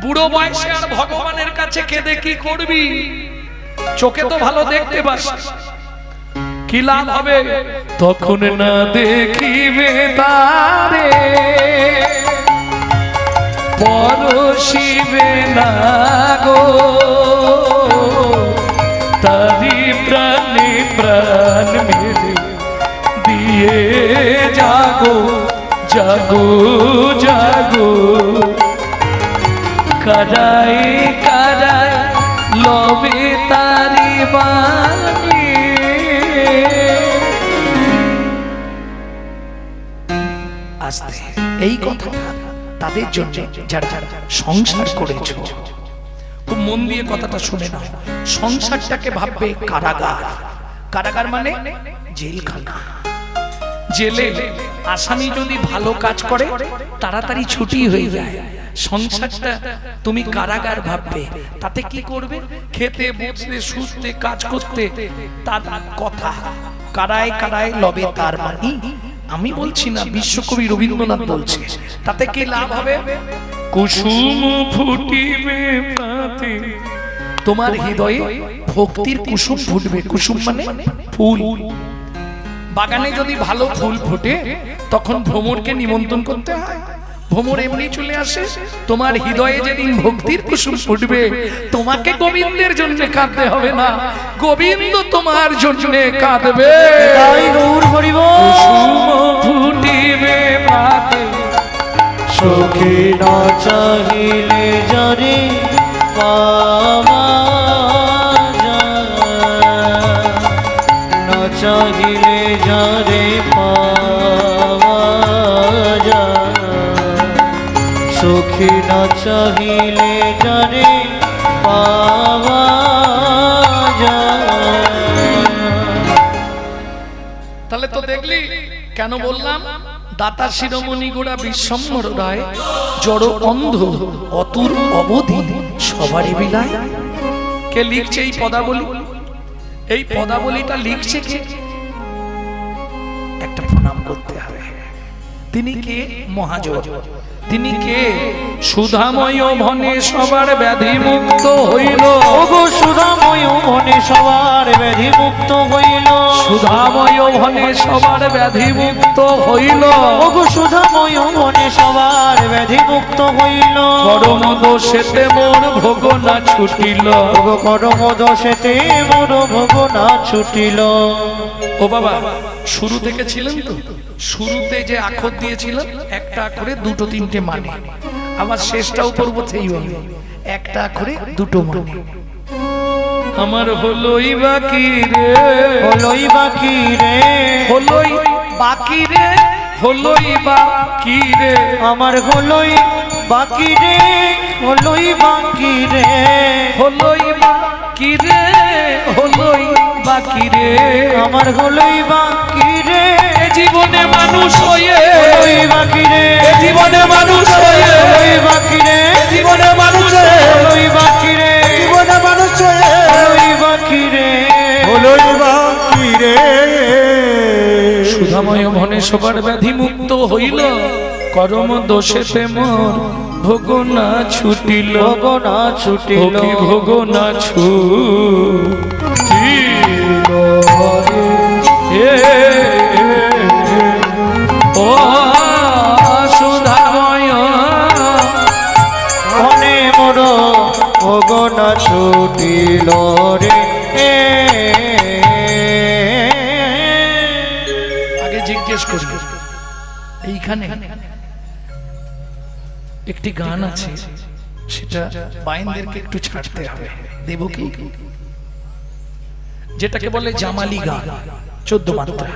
Speaker 1: বুড়ো বয়সে আর ভগবানের কাছে কেঁদে কি করবি? চোখে তো ভালো দেখতে পাস, কি লাভ হবে? তখন না দেখিবে তারে, পরশিবে না গো, তারি প্রাণে প্রাণ মেরে দিয়ে জাগো জাগো জাগো, কারাই কারাই লবে তারি বাণী। আস্তে এই কথাটা তাদের জন্য যারা সংসার করেছো, খুব মন দিয়ে কথাটা শুনে নাও। সংসারটাকে ভাববে কারাগার, কারাগার মানে জেলখানা। জেলে আসামি যদি ভালো কাজ করে তাড়াতাড়ি ছুটি হয়ে যায়, সংসারটা তুমি কারাগার ভাববে। তাতে কি করবে? খেতে বসতে শুতে কাজ করতে, তার কথা কারায় কারায় লবে তার মানি। আমি বলছি না, বিশ্বকবি রবীন্দ্রনাথ বলছে। তাতে কি লাভ হবে? কুসুম ফুটিবে প্রাতে, তোমার হৃদয়ে ভক্তির কুসুম ফুটবে। কুসুম মানে ফুল। বাগানে যদি ভালো ফুল ফোটে তখন ভ্রমরকে নিমন্ত্রণ করতে হয়, ভ্রমর এমনি চলে আসে। তোমার হৃদয়ে যেদিন ভক্তির কুসুম ফুটবে, তোমাকে গোবিন্দের জন্য কাঁদতে হবে না, গোবিন্দ তোমার জন্য কাঁদবে।
Speaker 3: তাই গৌর হরি বল।
Speaker 1: কুসুম ফুটিবে প্রাতে,
Speaker 3: সখী না চাহিলে যারে পাওয়া যায়, না চাহিলে যারে পাওয়া যায়, সখী না চাহিলে যারে পাওয়া যায়।
Speaker 1: তাহলে তো দেখলি কেন বললাম, দাতা শিরোমণি গোড়া বিশ্বম্বর রায়, জড় অন্ধ অতুর অবধি সবারই বিলায়। কে লিখছে এই পদাবলী? এই পদাবলীটা লিখছে কে? একটা প্রণাম করতে হবে। তিনি কে? মহাজন। তিনি কে? সুধাময় মনে সবার ব্যাধি মুক্ত হইল।
Speaker 3: ওগো সুধাময় মনে সবার ব্যাধি মুক্ত হইল।
Speaker 1: সুধাময় মনে সবার ব্যাধি মুক্ত হইল।
Speaker 3: ওগো সুধাময় মনে সবার ব্যাধি মুক্ত হইল।
Speaker 1: পরম দোষেতে মোর ভোগ না ছুটিল।
Speaker 3: ওগো পরম দোষেতে মোর ভোগ না ছুটিল।
Speaker 1: ও বাবা, শুরু থেকে ছিলেন তো? শুরুতে যে আখর দিয়েছিলেন একটা করে দুটো তিনটে মানে, আবার শেষটাও করবো সেই হবে, একটা করে দুটো মানে। আমার হলোই বাকি রে,
Speaker 3: হলোই বাকি রে,
Speaker 1: হলোই বাকি রে, হলোই বাকি রে,
Speaker 3: আমার হলোই বাকি রে, হলোই বাকি রে,
Speaker 1: হলোই বাকি রে, হলোই বাকি রে,
Speaker 3: আমার হলোই বাকি রে।
Speaker 1: এ জীবনে মানুষ হয়ে,
Speaker 3: হলোই বাকি রে,
Speaker 1: এ জীবনে মানুষ হয়ে,
Speaker 3: হলোই বাকি রে,
Speaker 1: এ জীবনে মানুষ হয়ে,
Speaker 3: হলোই বাকি রে,
Speaker 2: জীবনে মানুষ হয়ে
Speaker 3: হলোই বাকি রে,
Speaker 2: হলোই বাকি রে।
Speaker 1: সুধাময় মনে সবার ব্যাধি মুক্ত হইল। করম দোষেতে মোর ভোগ না ছুটিল।
Speaker 3: ভোগ না ছুটিল,
Speaker 1: ভোগ না ছুটিল। এ ও সুধাময়
Speaker 3: মনে মোর ভোগ না ছুটিল রে।
Speaker 1: আগে জিজ্ঞেস করব, এইখানে একটি গান আছে, সেটা বাইনদেরকে একটু ছাড়তে হবে। দেব কি? যেটাকে বলে জামালি গান, 14 মাত্রা।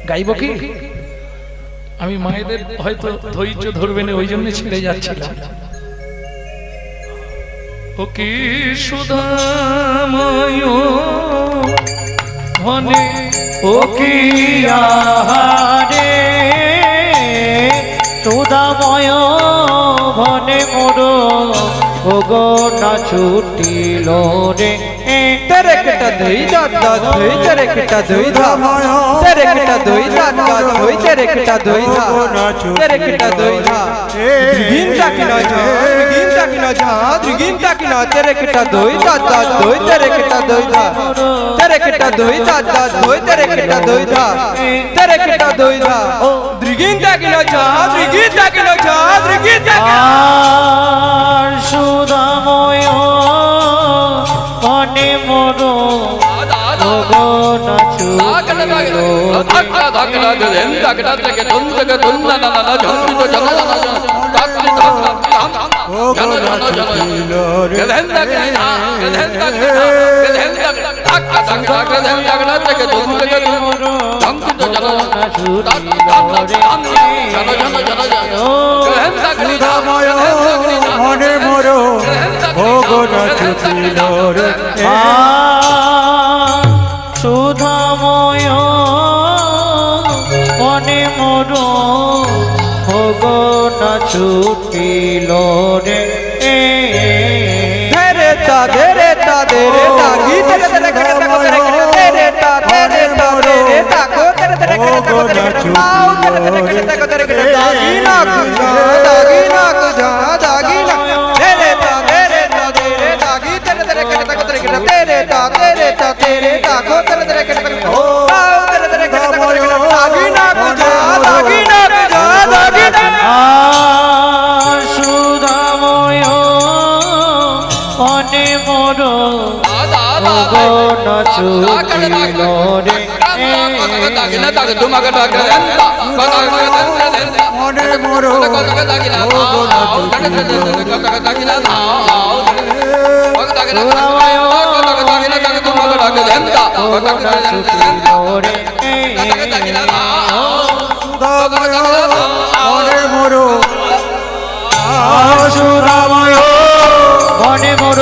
Speaker 1: গাইব কি? আমি মায়েদের হয়তো ধৈর্য ধরবে না, ওই জন্য ছেড়ে যাচ্ছিলাম। ও কি সুধাময় মনে,
Speaker 3: ও কি আহারে সুধাময় ভনে মোর ভোগ না ছুটিল রে।
Speaker 4: तेरे किटा धोई दादा धोई तेरे किटा धोई धा तेरे किटा धोई दादा धोई तेरे किटा धोई धा तेरे किटा धोई धा द्रिगिंता की ना जा द्रिगिंता की ना जा द्रिगिंता की ना तेरे किटा धोई दादा धोई तेरे किटा धोई धा तेरे किटा धोई दादा धोई तेरे किटा धोई धा तेरे किटा धोई धा द्रिगिंता की ना जा द्रिगिंता की ना जा द्रिगिंता
Speaker 3: সুধাময় মনে মোর না ছুটিল
Speaker 2: সুধাময় মনে মোর ভোগ না ছুটিল রে
Speaker 3: সুধাময় মনে মোর ভোগ না ছুটিল রে
Speaker 4: ধরে তা গি তেরে তেরে কেটে তাকো তেরে কেটে তেরে তা তাকো তেরে তেরে কেটে তাকো তেরে কেটে তাও তেরে তেরে কেটে তাকো তেরে কেটে দাগি না কুজা দাগি না তেরে তা দাগি তেরে তেরে কেটে তাকো তেরে কেটে তেরে তাকো তেরে তেরে কেটে তাকো তাও তেরে তেরে কেটে তাকো তেরে কেটে দাগি না কুজা দাগি না
Speaker 3: সুধাময় মনে মোর ভোগ না ছুটিল রে
Speaker 2: মনে মোর ভোগ না মনে মোর সুধাময়
Speaker 3: মনে মোর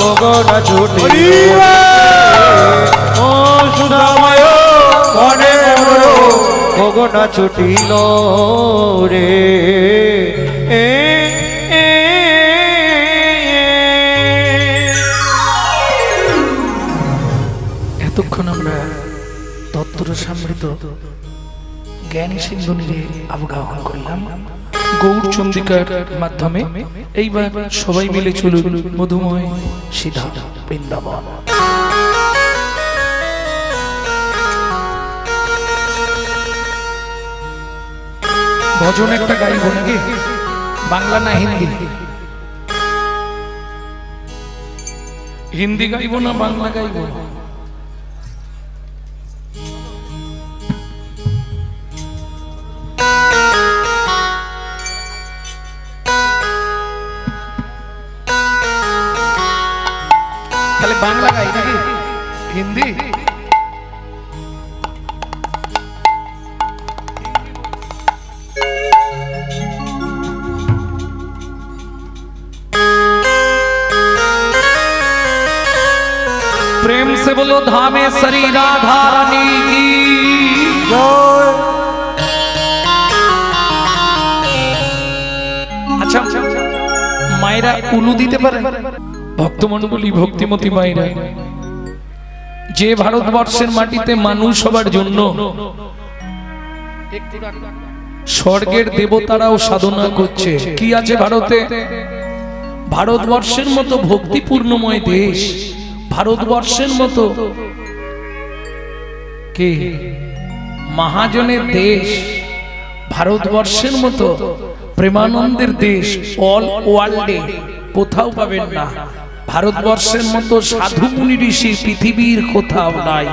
Speaker 3: ভোগ না ছুটিল ও সুধাময় মনে মোর ভোগ না ছুটিল রে
Speaker 1: এতক্ষণ আমরা তত্ত্ব সমৃদ্ধ জ্ঞানী সিন্ধুনিরে অবগাহন করলাম গৌর চন্দ্রিকার মাধ্যমে। এইবার সবাই মিলে চলুন মধুময় সিধা বৃন্দাবন। ভজন একটা গাইব নাকি, বাংলা না হিন্দি? হিন্দি গাইব না বাংলা গাইব? তাহলে বাংলা গাই নাকি হিন্দি? प्रेम से बोलो धामेश्वरी राधा रानी की
Speaker 2: জয়।
Speaker 1: আচ্ছা মায়েরা উলু দিতে পারেন? ভক্তমণ্ডলী ভক্তিমতী মায়েরা, যে ভারতবর্ষের মাটিতে মানুষ হবার জন্য স্বর্গের দেবতারাও সাধনা করছে, কি আছে ভারতে? ভারতবর্ষের মতো ভক্তিপূর্ণময় দেশ, ভারতবর্ষের মতো কে মহাজনের দেশ, ভারতবর্ষের মতো প্রেমানন্দের দেশ অল ওয়ার্ল্ডে কোথাও পাবেন না। ভারতবর্ষের মতো সাধু মুনি ঋষি পৃথিবীর কোথাও নাই।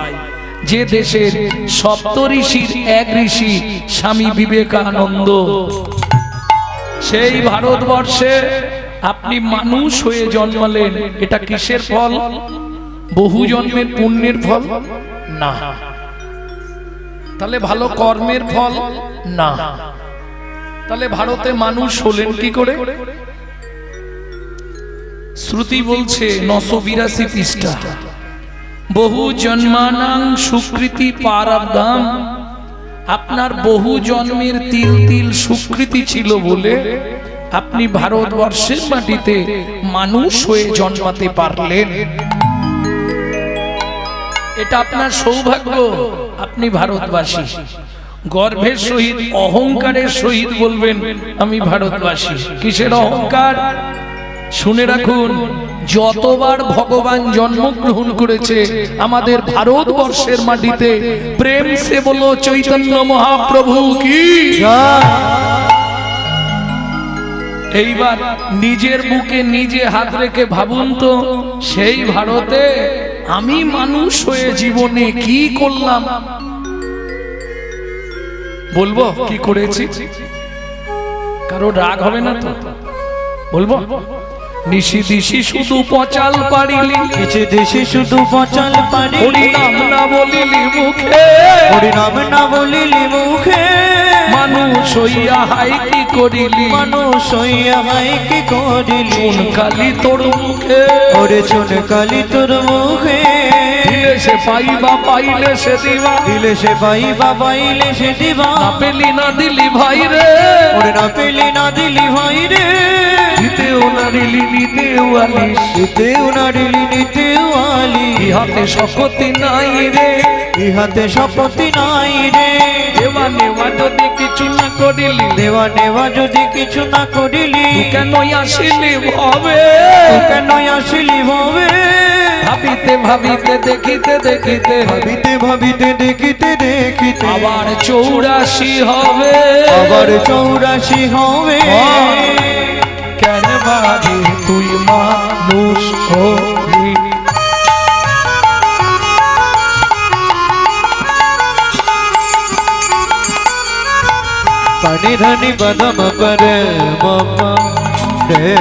Speaker 1: যে দেশের সপ্ত ঋষির এক ঋষি স্বামী বিবেকানন্দ, সেই ভারতবর্ষে আপনি মানুষ হয়ে জন্মালেন, এটা কিসের ফল? বহু জন্মের পুণ্যের ফল না? তাহলে ভালো কর্মের ফল না? তাহলে ভারতে মানুষ হলেন কি করে? শ্রুতি বলছে 982 পৃষ্ঠা, বহু জন্মানাং সুকৃতি পারাবদাম। আপনার বহু জন্মের তিল তিল সুকৃতি ছিল বলে আপনি ভারতবর্ষের মাটিতে মানুষ হয়ে জন্মাতে পারলেন। এটা আপনার সৌভাগ্য, আপনি ভারতবাসী। গর্বের সহিত অহংকারের সহিত বলবেন আমি ভারতবাসী। কিসের অহংকার? শুনে রাখুন, যতবার ভগবান জন্মগ্রহণ করেছে আমাদের ভারতবর্ষের মাটিতে, প্রেম সে বলো চৈতন্য মহাপ্রভু কি। এইবার নিজের বুকে নিজে হাত রেখে ভাবুন তো, সেই ভারতে আমি মানুষ হয়ে জীবনে কি করলাম, বলবো কি করেছি? কারো রাগ হবে না তো? বলবো নিশি দিশি শুধু পচাল পারিলি,
Speaker 3: নিচে দেশে শুধু পচাল পারি,
Speaker 1: হরিনাম না বলিলি মুখে,
Speaker 3: হরিনাম না বলিলি মুখে,
Speaker 1: মানুষ হইয়া হাই কি করিলি,
Speaker 3: মানুষ হইয়া হাই কি করিলি,
Speaker 1: চুন কালি তোর মুখে,
Speaker 3: ওরে চুন কালি তোর মুখে,
Speaker 1: দিলে সে পাইবা পাইলে সে দিবা,
Speaker 3: দিলে সে পাইবা পাইলে সে দিবা,
Speaker 1: না পেলি না দিলি ভাই রে,
Speaker 3: ওরে না পেলি না দিলি ভাই রে,
Speaker 1: দিতেও না দিলি নিতেও আলিস,
Speaker 3: নিতেও না দিলি নিতেও আলি,
Speaker 1: ইহাতে শপথি নাই রে,
Speaker 3: ইহাতে শপথি নাই রে,
Speaker 1: দেওয়া নেওয়া যদি কিছু না করিলি,
Speaker 3: দেওয়া নেওয়া যদি কিছু না করিলি,
Speaker 1: তুই কেন আসিলি ভবে,
Speaker 3: তুই কেন আসিলি ভবে,
Speaker 1: ভাবিতে ভাবিতে দেখিতে দেখিতে
Speaker 3: ভাবিতে ভাবিতে দেখিতে দেখিতে
Speaker 1: আবার 84 হবে,
Speaker 3: আবার 84 হবে,
Speaker 1: কেন ভাবি তুই মানুষ হলি,
Speaker 3: পানি ধানি বাদাম পর মামা রে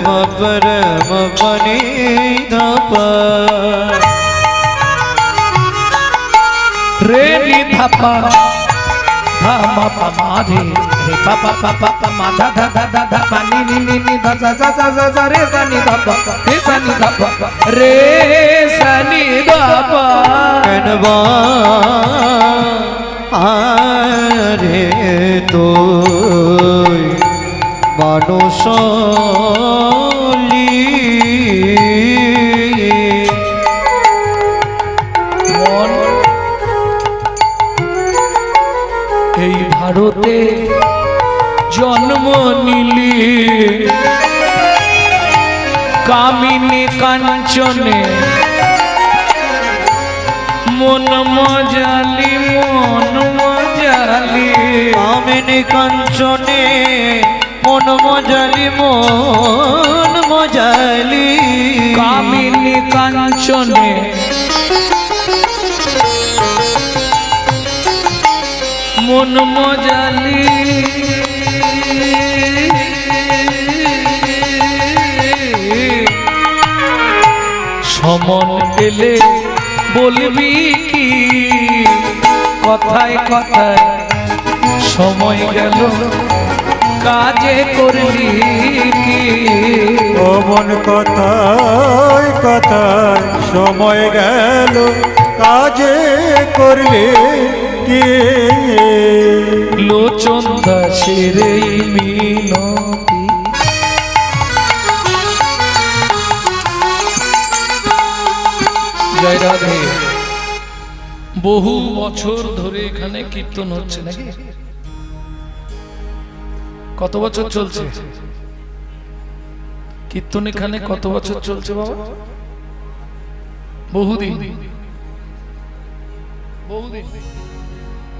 Speaker 3: মপর মপনি ধাপ
Speaker 1: রে নি ধাপা ধামা পামা রে রে পাপা পাপা পামা ধা ধা ধা ধা ধা পা নি নি নি নি ধা ধা ধা ধা ধা ধা রে সা নি ধা পা রে সা নি ধা পা রে সা নি ধা পা
Speaker 3: কনবা আরে তুই মানুষলি
Speaker 1: মন এই ভারতে জন্ম নিলি, কামিনী কাঞ্চনে মন মজালি, মন মজালি,
Speaker 3: কামিনী কাঞ্চনে মন মজালি, মন মজালি,
Speaker 1: কামিনী কাঞ্চনে মন মজালি, সমন এলে বলবি কি, কথায় কথায় সময় গেল কাজে করলি কি,
Speaker 2: অমন কথায় কথায় সময় গেল কাজে করলে কে,
Speaker 1: লোচন দাসের এই মিনতি, জয় রাধে। বহু বছর ধরে এখানে কীর্তন হচ্ছে নাকি? কত বছর চলছে কীর্তন এখানে? কত বছর চলছে বাবা? বহুদিন, বহুদিন।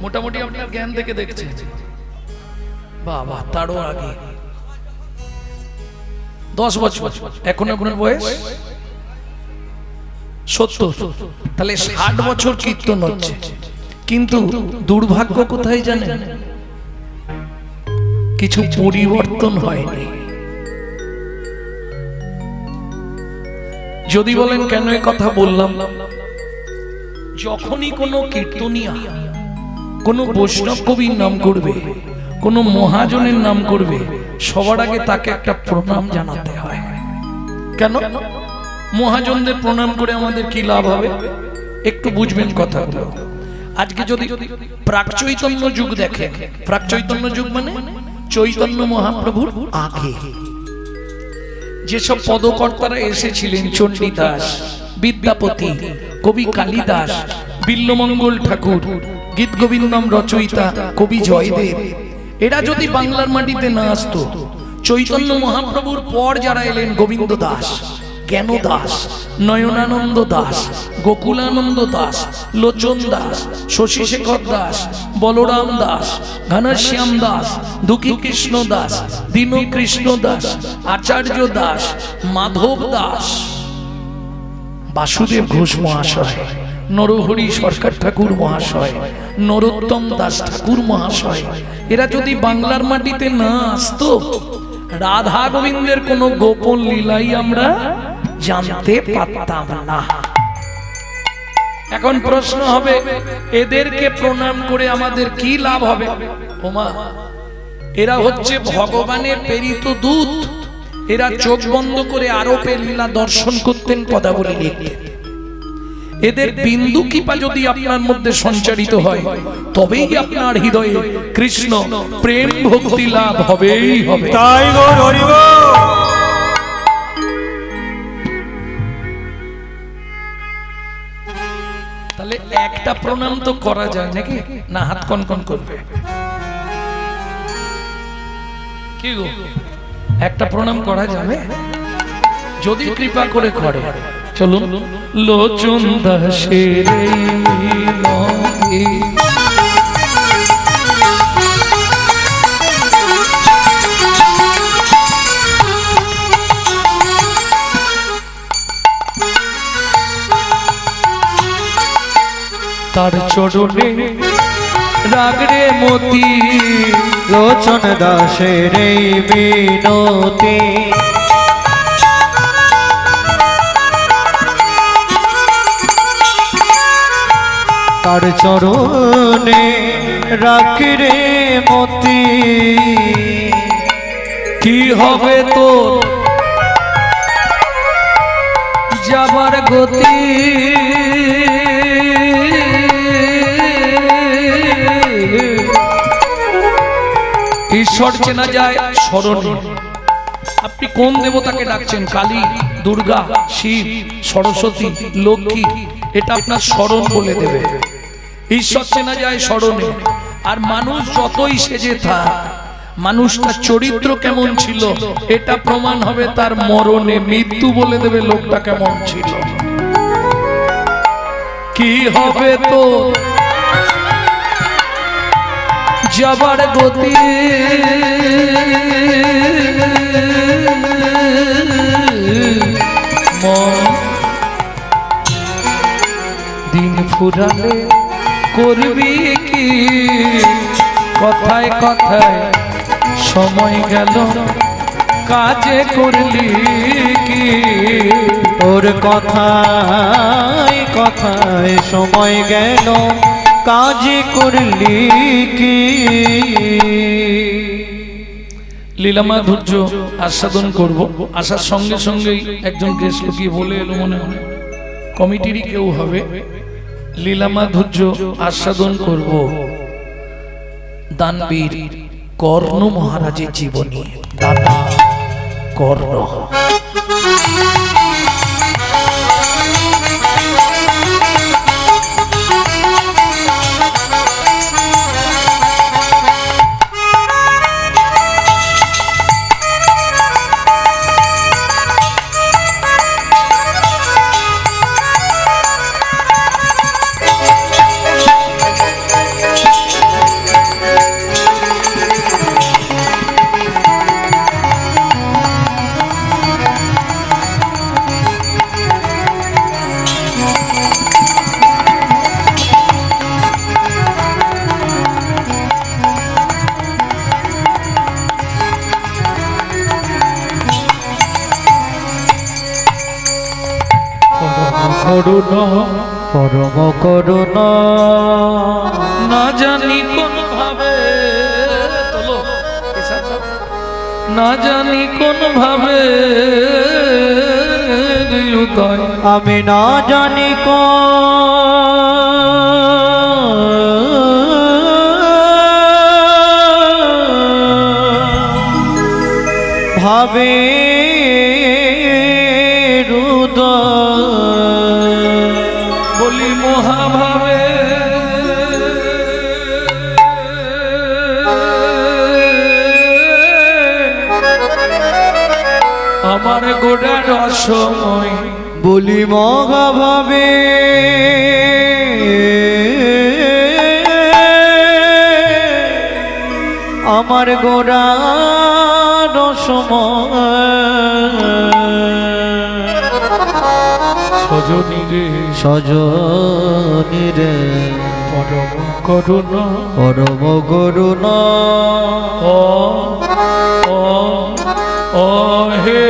Speaker 1: মোটামুটি আপনার জ্ঞান থেকে দেখছে বাবা, তারও আগে 10 বছর। এখন আপনার বয়স 70, তাহলে 60 বছর কীর্তন হচ্ছে। কিন্তু দুর্ভাগ্য কোথায় জানেন? কিছু পরিবর্তন হয়নি। যদি বলেন কেন এই কথা বললাম, যখনই কোনো কীর্তনিয়া কোনো বৈষ্ণব কবির নাম করবে, কোনো মহাজনের নাম করবে, সবার আগে তাকে একটা প্রণাম জানাতে হয়। কেন? মহাজনদের প্রণাম করে আমাদের কি লাভ হবে? একটু বুঝবেন কথাগুলো। আজকে যদি প্রাক চৈতন্য যুগ দেখেন, প্রাক চৈতন্য যুগ মানে চৈতন্য মহাপ্রভুর আগে যেসব পদকর্তারা এসেছিলেন, চণ্ডীদাস, বিদ্যাপতি, কবি কালিদাস, বিল্লমঙ্গল ঠাকুর, গীত গোবিন্দম রচয়িতা কবি জয়দেব, এরা যদি বাংলার মাটিতে না আসতো, চৈতন্য মহাপ্রভুর পর যারা এলেন, গোবিন্দ দাস, জ্ঞান দাস, নয়নানন্দ দাস, গোকুলানন্দ দাস, লোচন দাস, শশীশেখর দাস, বলরাম দাস, ঘনশ্যাম দাস, দুঃখী কৃষ্ণ দাস, দীনকৃষ্ণ দাস, আচার্য দাস, মাধব দাস, বাসুদেব ঘোষ মহাশয়, নরহরি সরকার ঠাকুর মহাশয়, নরোত্তম দাস ঠাকুর মহাশয়, এরা যদি বাংলার মাটিতে না আসতো, রাধা গোবিন্দের কোনো গোপন লীলাই আমরা জানতে পারতাম না। এখন প্রশ্ন হবে, এদেরকে প্রণাম করে আমাদের কি লাভ হবে? ওমা, এরা হচ্ছে ভগবানের প্রেরিত দূত। এরা চোখ বন্ধ করে আরোপে লীলা দর্শন করতেন, পদাবলী লিখতেন। এদের বিন্দু কৃপা যদি আপনার মধ্যে সঞ্চারিত হয়, তবেই আপনার হৃদয়ে কৃষ্ণ প্রেম ভক্তি লাভ হবেই হবে।
Speaker 2: তাই গো হরি গো।
Speaker 1: তাহলে একটা প্রণাম তো করা যায় নাকি? না হাত কনকন করবে? কি গো, একটা প্রণাম করা যাবে যদি কৃপা করে করে। চলুন। লোচন দাসের তার চরণে রাগরে মতি,
Speaker 3: লোচন দাসের এই বিনতি, তার চরণে রাখি রে মতি।
Speaker 1: কি হবে তোর যাবার গতি? ঈশ্বর চেনা যায় স্মরণে। আপনি কোন দেবতাকে ডাকছেন? কালী, দুর্গা, শিব, সরস্বতী, লক্ষ্মী, এটা আপনার স্মরণ বলে দেবে। ঈশ্বর চেনা যায় স্মরণে। আর মানুষ যতই সেজে থাক, মানুষটার চরিত্র কেমন ছিল এটা প্রমাণ হবে তার মরণে। মৃত্যু বলে দেবে লোকটা কেমন ছিল। কি হবে তো যাবার গতি? দিন ফুরালে করবি কি? কথায় কথায় সময় গেল, কাজে করলি কি?
Speaker 3: ওর কথায় কথায় সময় গেল, কাজে করলি কি?
Speaker 1: লীলা মাধুর্য আস্বাদন করব। আসার সঙ্গে সঙ্গেই একজন গেস্ট লুকিয়ে বলে এলো, মনে হয় কমিটিরই কেউ হবে। লীলা মাধুর্য আস্বাদন করব দানবীর কর্ণ মহারাজের জীবনী। দাদা কর্ণ।
Speaker 3: পরম করুণা,
Speaker 1: না জানি কোন ভাবে, না জানি কোন ভাবে
Speaker 3: আমি না জানি ভাবে
Speaker 1: বলি মহাভাবে আমার গোটা রসময়,
Speaker 3: বলি মহাভাবে আমার গোড়া রসময়।
Speaker 1: সজনী রে
Speaker 4: সজনী রে
Speaker 1: পরম করুণা
Speaker 4: পরম করুণা
Speaker 1: ও ও ও হে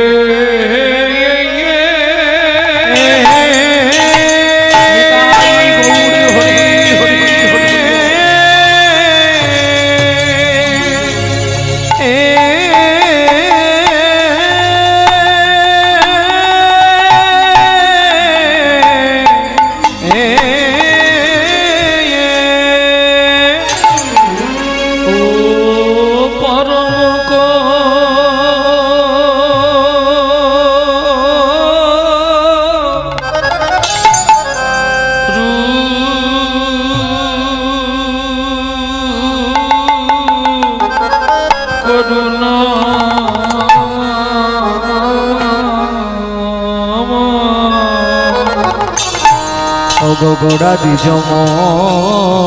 Speaker 4: গোড়া দ্বিজ মনে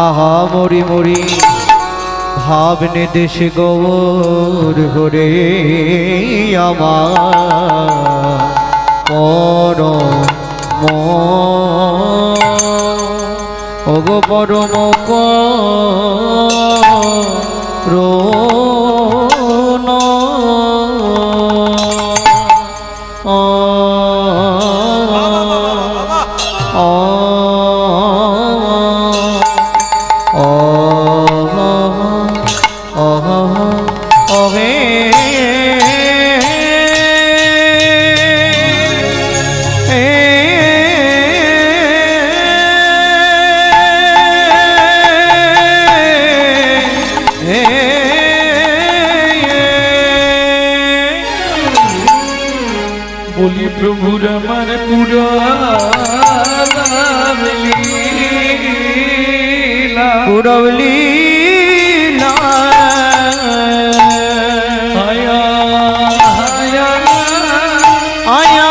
Speaker 4: আহা মরি মরি ভাবনে দেশে গৌর ঘরে আমার পরম ওগো পরম করুণা
Speaker 1: বলি প্রভুর আমার
Speaker 4: পুরবলি
Speaker 1: আয়া আয়া
Speaker 4: আয়া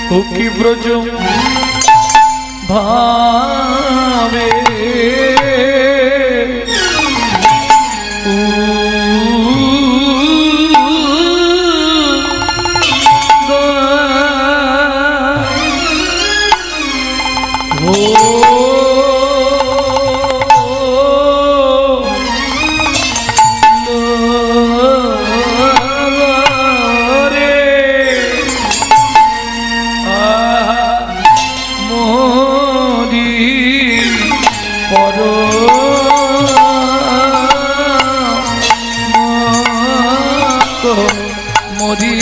Speaker 1: ও কি ব্রজ ভাবে মরি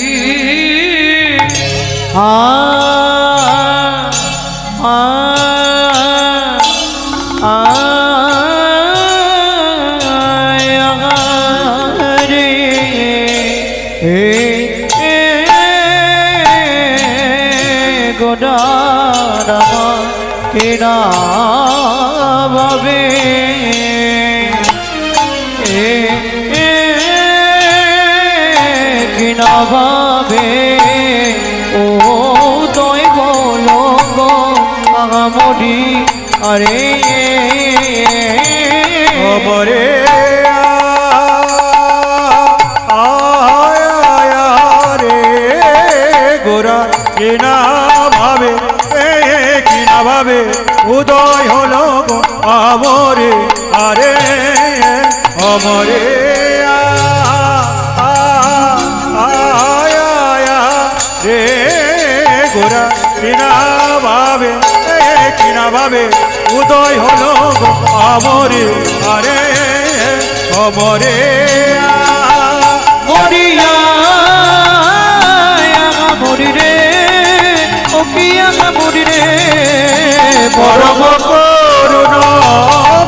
Speaker 4: গোডারা কেরা ভাবে কিনা ভাবে ও তয় বলো গো আগামরি আরে
Speaker 2: অবরে রে গোরা কিনা ভাবে কিনা ভাবে উদয় হলো গো আমরে আরে অমরে রে গোরা কিনা ভাবে উদয় হলো গো আমরে আরে অমরে
Speaker 4: মরিয়া মরি রে ও কি মরি রে
Speaker 2: পরম করুণা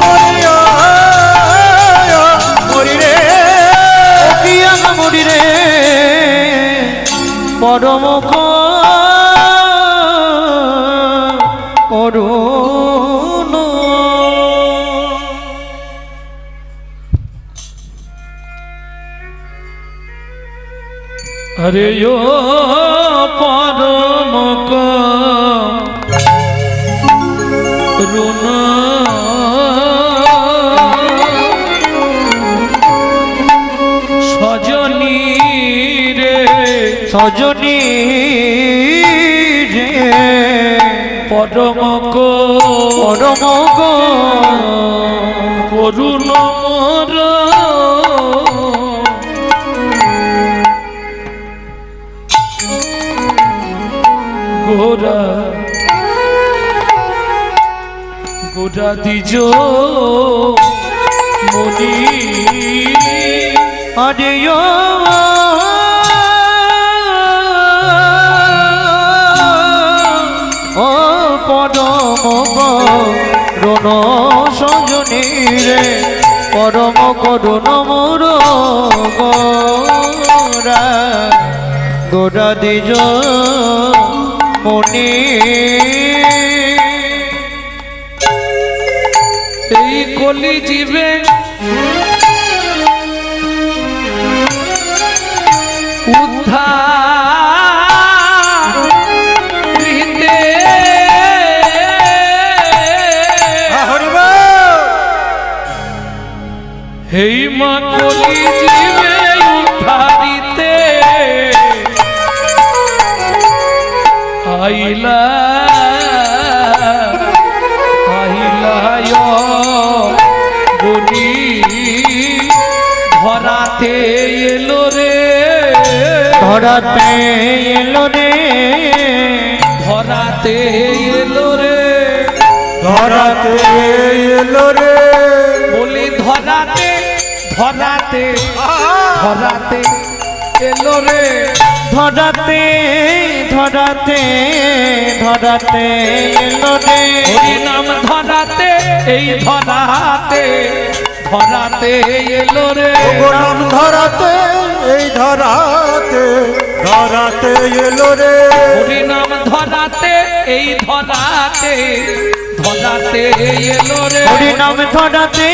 Speaker 2: মরিয়া মরি রে
Speaker 4: ও কি মরি রে পরম করুণা
Speaker 1: হরে ও পরম করুণ সজনী রে
Speaker 3: সজনী রে
Speaker 1: পরম
Speaker 3: পরম
Speaker 1: করুণ মোর গোরা গোরা দিজ মনি
Speaker 3: আরে ও পরম করুণ সজনী রে পরম করুণ মোর গোরা গোরা দিজ মনি
Speaker 1: এই কলি জীবে উদ্ধার হৃদে হেই মা কলি জীবে উদ্ধারিতে আইলা আইলায় বলি ধরাতে এলো রে
Speaker 3: ধরাতে এলো রে
Speaker 1: ধরাতে এলো রে
Speaker 2: ধরাতে এলো রে
Speaker 1: বলি ধরাতে ধরাতে ধরাতে এলো রে
Speaker 3: ধরাতে ধরাতে ধরাতে এলো রে
Speaker 1: হরি নাম ধরাতে এই ধরাতে ধরাতে এলো রে
Speaker 2: নাম ধরাতে এই ধরাতে ধরাতে এলো রে
Speaker 1: হরি নাম ধরাতে এই ধরাতে ধরাতে এলো রে
Speaker 3: হরি নাম ধরাতে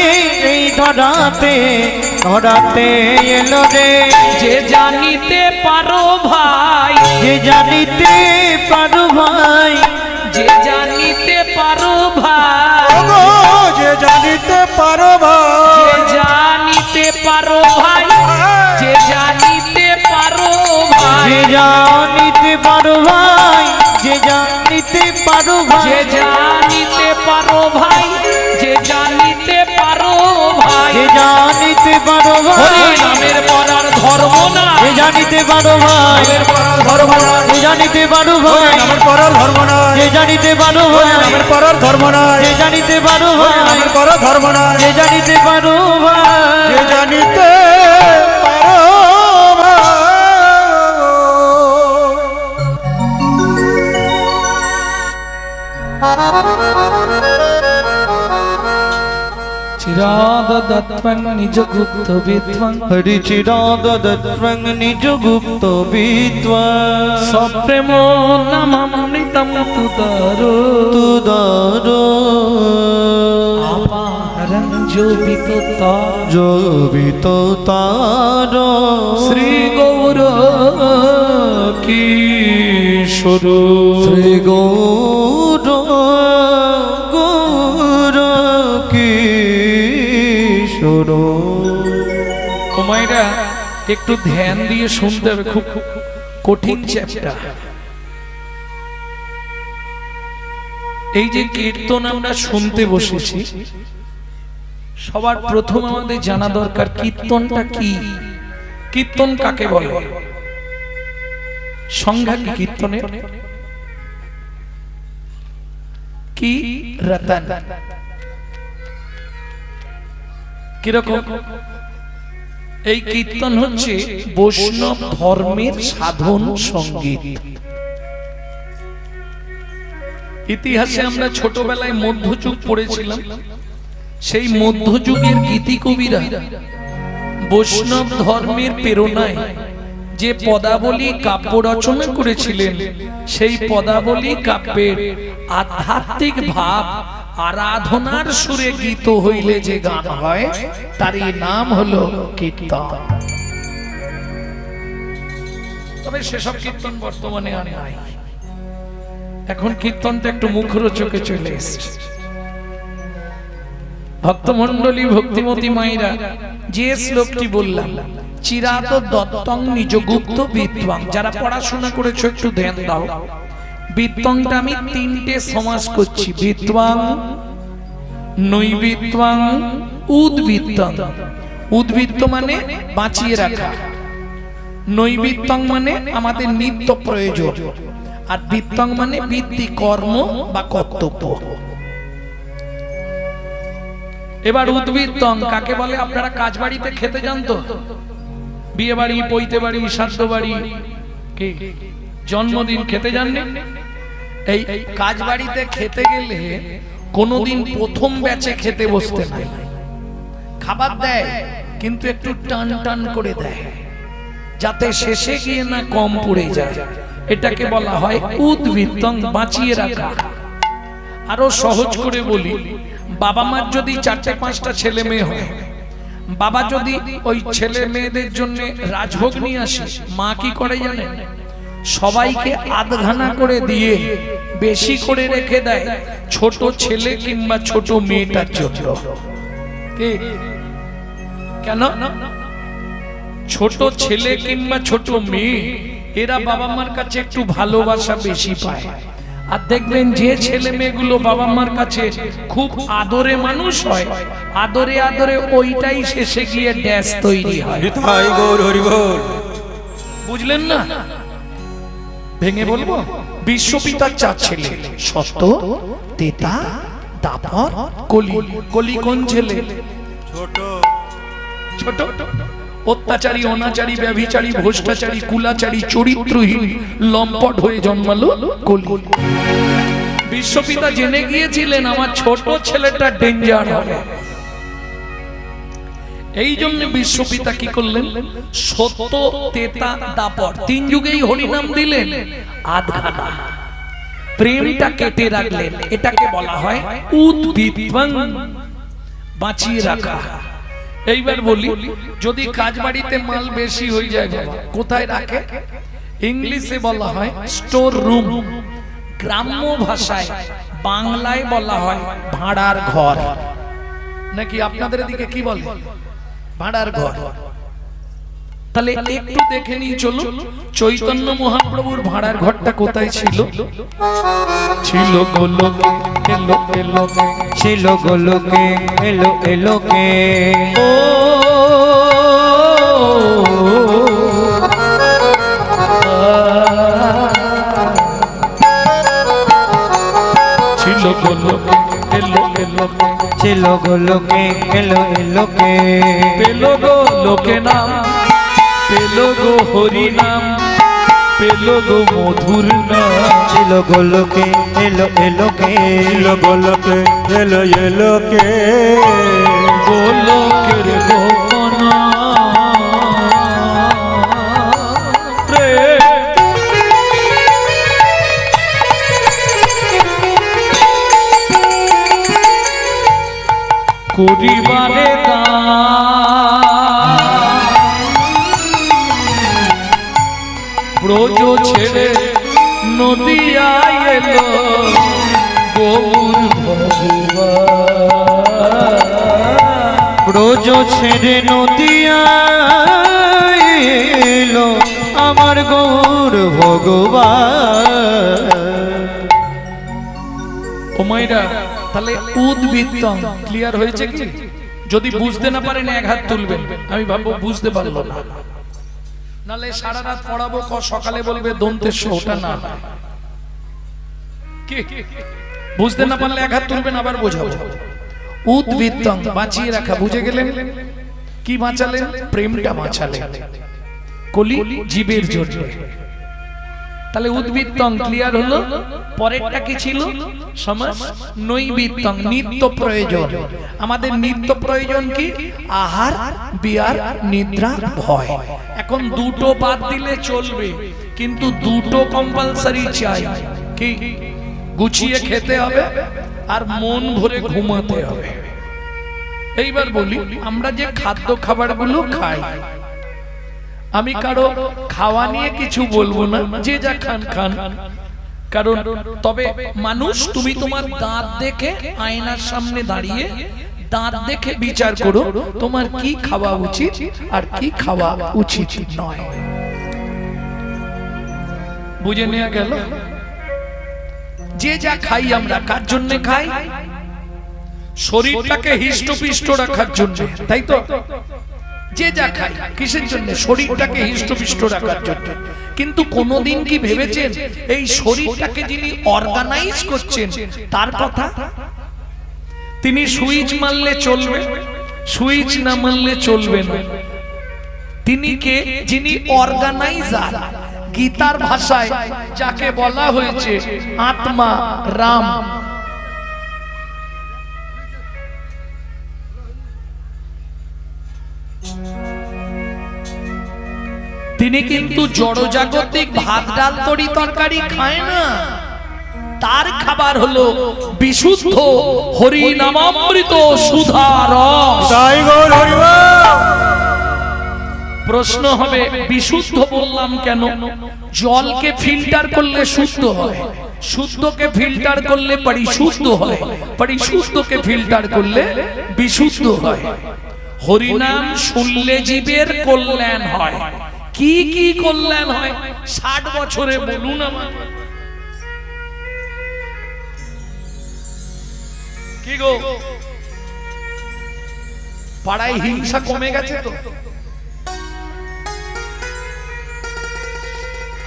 Speaker 3: এই ধরাতে ধরাতে এলো রে
Speaker 1: যে জানিতে পারো ভাই
Speaker 3: যে জানিতে পারো ভাই
Speaker 1: যে জানিতে পারো ভাই
Speaker 2: ওগো যে জানিতে পারো
Speaker 1: যে
Speaker 2: ভাই
Speaker 1: জানিতে পারো ভাই যে জানিতে পারো ভাই
Speaker 3: যে জানিতে পারো ভাই যে জানিতে পারো ভাই
Speaker 1: যে জানিতে পারো ভাই যে জানিতে পারো ভাই
Speaker 3: যে জানিতে পারো
Speaker 1: হরি
Speaker 3: ভাই
Speaker 1: নামের পরার ধর্ম না
Speaker 3: যে জানিতে পারো ভাই
Speaker 2: ধর্ম নাই
Speaker 3: যে জানিতে পারো ভাই
Speaker 2: নামের পরার ধর্ম নাই
Speaker 3: যে জানিতে পারো ভাই
Speaker 2: নামের পরার ধর্ম নাই
Speaker 3: যে জানিতে পারো ভাই
Speaker 2: নামের পরার ধর্ম নাই
Speaker 3: যে জানিতে পারো ভাই
Speaker 2: যে জানিতে পারো
Speaker 1: চিরাদত্তং নিজ গুপ্ত বিদ্বাং
Speaker 3: হরি চিরাদত্তং নিজ গুপ্ত বিদ্বা
Speaker 1: সপ্রেম নামামৃতম তুদারো
Speaker 3: তুদারো
Speaker 1: আপারং জোবিত
Speaker 3: জবিত তার
Speaker 1: শ্রী গৌর কিশোর
Speaker 3: শ্রী গৌর গৌর কিশোর
Speaker 1: তোমায়রা একটু ধ্যান দিয়ে শুনতে হবে, খুব কঠিন চ্যাপ্টার। এই যে কীর্তন আমরা শুনতে বসেছি, সবার প্রথম আমাদের জানা দরকার কীর্তনটা কি, কীর্তন কাকে বলে, সংজ্ঞা কি কীর্তনের, কি রতন কিরকম। এই কীর্তন হচ্ছে বৈষ্ণব ধর্মের সাধন সঙ্গীত। ইতিহাসে আমরা ছোটবেলায় মধ্যযুগ পড়েছিলাম, সেই মধ্যযুগের গীতি কবিরা বৈষ্ণব ধর্মের প্রেরণায় যে পদাবলী কাব্য রচনা করেছিলেন, সেই পদাবলী কাব্যের আধ্যাত্মিক ভাব আরাধনার সুরে গীত হইলে যে গান হয়, তারই নাম হলো কীর্তন। তবে সেসব কীর্তন বর্তমানে আর নাই। এখন কীর্তনটা একটু মুখরোচকে চলে এসেছে। ভক্তমণ্ডলী ভক্তিমতী মায়েরা, যে শ্লোকটি বললাম, চিরাত দত্তং নিজ গুপ্ত বিদ্বাং, যারা পড়াশোনা করেছো একটু ধ্যান দাও। বিদ্বাংটা আমি তিনটে সমাস করছি, বিদ্বাং, নৈবিদ্বাং, উদ্বৃত্তং। উদ্বৃত্ত মানে বাঁচিয়ে রাখা, নৈবিত্তং মানে আমাদের নিত্য প্রয়োজন, আর বিত্তং মানে বৃত্তি, কর্ম বা কর্তব্য। এবার উদ্বৃত্তং কাকে বলে? আপনারা কাজ বাড়িতে খেতে যান তো, বিয়ে বাড়ি, পৈতে বাড়ি, শ্রাদ্ধ বাড়ি, কি জন্মদিন খেতে যাননি? এই কাজ বাড়িতে খেতে গেলে কোনোদিন প্রথম ব্যাচে খেতে বসতে নাই, খাবার দেয় কিন্তু একটু টান টান করে দেয়, যাতে শেষে গিয়ে না কম পড়ে যায়। এটাকে বলা হয় উদ্বৃত্তং, বাঁচিয়ে রাখা। আরো সহজ করে বলি, বাবা মার যদি 4-5টা ছেলে মেয়ে হয়, বাবা যদি ওই ছেলে মেয়েদের জন্য রাজভোগ নিয়ে আসে, মা কি করে জানেন? সবাইকে আধখানা করে দিয়ে বেশি করে রেখে দেয় ছোট ছেলে কিংবা ছোট মেয়েটার জন্য। কেন? ছোট ছেলে কিংবা ছোট মেয়ে এরা বাবা মার কাছে একটু ভালোবাসা বেশি পায়। আর দেখবেন যে ছেলে মেয়েগুলো বাবা মার কাছে খুব আদরে মানুষ হয়, আদরে আদরে ওইটাই শেষে গিয়ে ড্যাশ তৈরি হয়। বুঝলেন না? ভেঙে বলবো, বিশ্বপিতার 4 ছেলে, সত্য, তেতা, দাপর, কলি। কলি কোন ছেলে? ছোট। অত্যাচারী, অনাচারী, ব্যভিচারী, ভ্রষ্টাচারী, কুলাচারী, চরিত্রহীন, লম্পট হয়ে জন্মালো কলি। বিশ্বপিতা জেনে গিয়েছিলেন আমার ছোট ছেলেটা ডেঞ্জার হবে, এই জন্য বিশ্বপিতা কি করলেন? সত্য, তেতা, দাপর 3 যুগেই হরিনাম দিলেন, আধখানা প্রেমটা কেটে রাখলেন। এটাকে বলা হয় উদ্বৃত্তং, বাঁচিয়ে রাখা। এইবার বলি, যদি কাজ বাড়িতে মাল বেশি হয়ে যায়, বাবা কোথায় রাখে? ইংলিশে বলা হয় স্টোর রুম, গ্রাম্য ভাষায় বাংলায় বলা হয় ভাড়ার ঘর। নাকি আপনাদের দিকে কি বলে? ভাড়ার ঘর। তাহলে একটু দেখে নিয়ে চলুন, চৈতন্য মহাপ্রভুর ভাড়ার ঘরটা কোথায় ছিল? ছিল গোলকে, এলো এলোকে,
Speaker 3: ছিল গোলকে, এলো এলোকে।
Speaker 1: ও ছিল গোলকে, এলো এলোকে,
Speaker 3: ছিল গোলকে, এলো এলোকে।
Speaker 1: পেলো গো লোকে নাম, পেলো গো হরি নাম, পেলো গো মধুর নাম।
Speaker 3: ছিল গোলকে, এলো এলোকে।
Speaker 2: ছিল গোলকে, এলো এলোকে।
Speaker 1: গোলকের গোপন করিবারে ব্রজ ছেড়ে নদিয়ায় এলো গৌর ভগবান।
Speaker 3: ব্রজ ছেড়ে নদিয়ায় এলো আমার গৌর ভগবান।
Speaker 1: ও মাইরা, তাহলে উদ্বৃত্তং ক্লিয়ার হয়েছে কি? যদি বুঝতে না পারেন এক হাত তুলবেন, আমি ভাববো বুঝতে পারলো না, নালে সারা রাত পড়াবো, সকালে বলবে দন্তের ওটা না। কি বুঝতে না পারলে এক হাত তুলবেন, আবার বোঝাবো। উদ্বৃত্তং বাঁচিয়ে রাখা, বুঝে গেলেন? কি বাঁচালেন? প্রেমটা বাঁচালেন, কলি জীবের জন্য। তাহলে উদ্বৃত্তং ক্লিয়ার হলো। পরেরটা কি ছিল? সমাস নৈবিত্তং, নিত্য প্রয়োজন। আমাদের নিত্য প্রয়োজন কি? আহার, বিহার, নিদ্রা, ভয়। এখন দুটো বাদ দিলে চলবে, কিন্তু দুটো কম্পালসারি চাই। কি? গুছিয়ে খেতে হবে আর মন ভরে ঘুমাতে হবে। এইবার বলি, আমরা যে খাদ্য খাবারগুলো খাই, আমি কারো খাওয়া নিয়ে কিছু বলবো না, যে যা খান খান। কারণ তবে মানুষ, তুমি তোমার দাঁত দেখে আয়নার সামনে দাঁড়িয়ে দাঁত দেখে বিচার করো তোমার কি খাওয়া উচিত আর কি খাওয়া উচিত নয়। বুঝে নেওয়া গেল? যে যা খাই আমরা কার জন্য খাই? শরীরটাকে হৃষ্টপুষ্ট রাখার জন্য, তাই তো? যে যা খাই কিসের জন্য? শরীরটাকে হৃষ্টপুষ্ট রাখার জন্য। কিন্তু কোনদিন কি ভেবেছেন এই শরীরটাকে যিনি অর্গানাইজ করছেন তার কথা? তিনি সুইচ মারলে চলবে, সুইচ না মারলে চলবে না। তিনি কে? যিনি অর্গানাইজার। গীতার ভাষায় যাকে বলা হয়েছে আত্মা রাম। তিনি কিন্তু জড়জাগতিক ভাত ডাল তরি তরকারি খায় না। তার খাবার হলো বিশুদ্ধ হরি নামামৃত সুধা রস। প্রশ্ন হবে বিশুদ্ধ বললাম কেন? জলকে ফিল্টার করলে শুদ্ধ হয়, শুদ্ধকে ফিল্টার করলে পরিশুদ্ধ হয়, পরিশুদ্ধকে ফিল্টার করলে বিশুদ্ধ হয়। হরিনাম শুনলে জীবের কল্যাণ হয়। কি কি কল্যাণ হয় 60 বছরে বলুন আমার। কি গো পাড়ায় হিংসা কমে গেছে তো?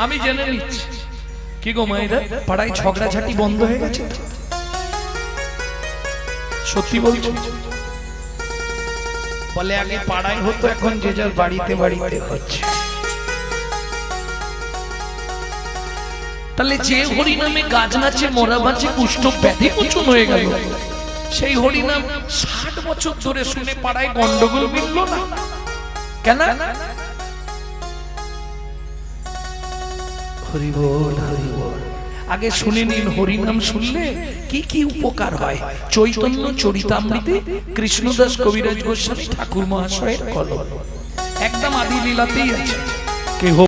Speaker 1: আমি জেনে নিচ্ছি। কি গো মায়েরা, পাড়ায় ঝগড়াঝাটি বন্ধ হয়ে গেছে? সত্যি বলছো? বলে আগে পাড়ায় হতো, এখন যে যার বাড়িতে বাড়িতে হচ্ছে। তাহলে যে হরিনামে গাছ নাচে মরা বাঁচে কুষ্ঠ ব্যাধি মোচন হয়ে গেল, সেই হরিনাম 60 বছর ধরে শুনে পাড়ায় গন্ডগোল মিলল না কেন? হরি বল হরি বল। আগে শুনে নিন হরিনাম শুনলে কি কি উপকার হয়। চৈতন্য চরিতামৃতে কৃষ্ণদাস কবিরাজ গোস্বামী ঠাকুর মহাশয়ের কলম, একদম আদি লীলাতেই আছে।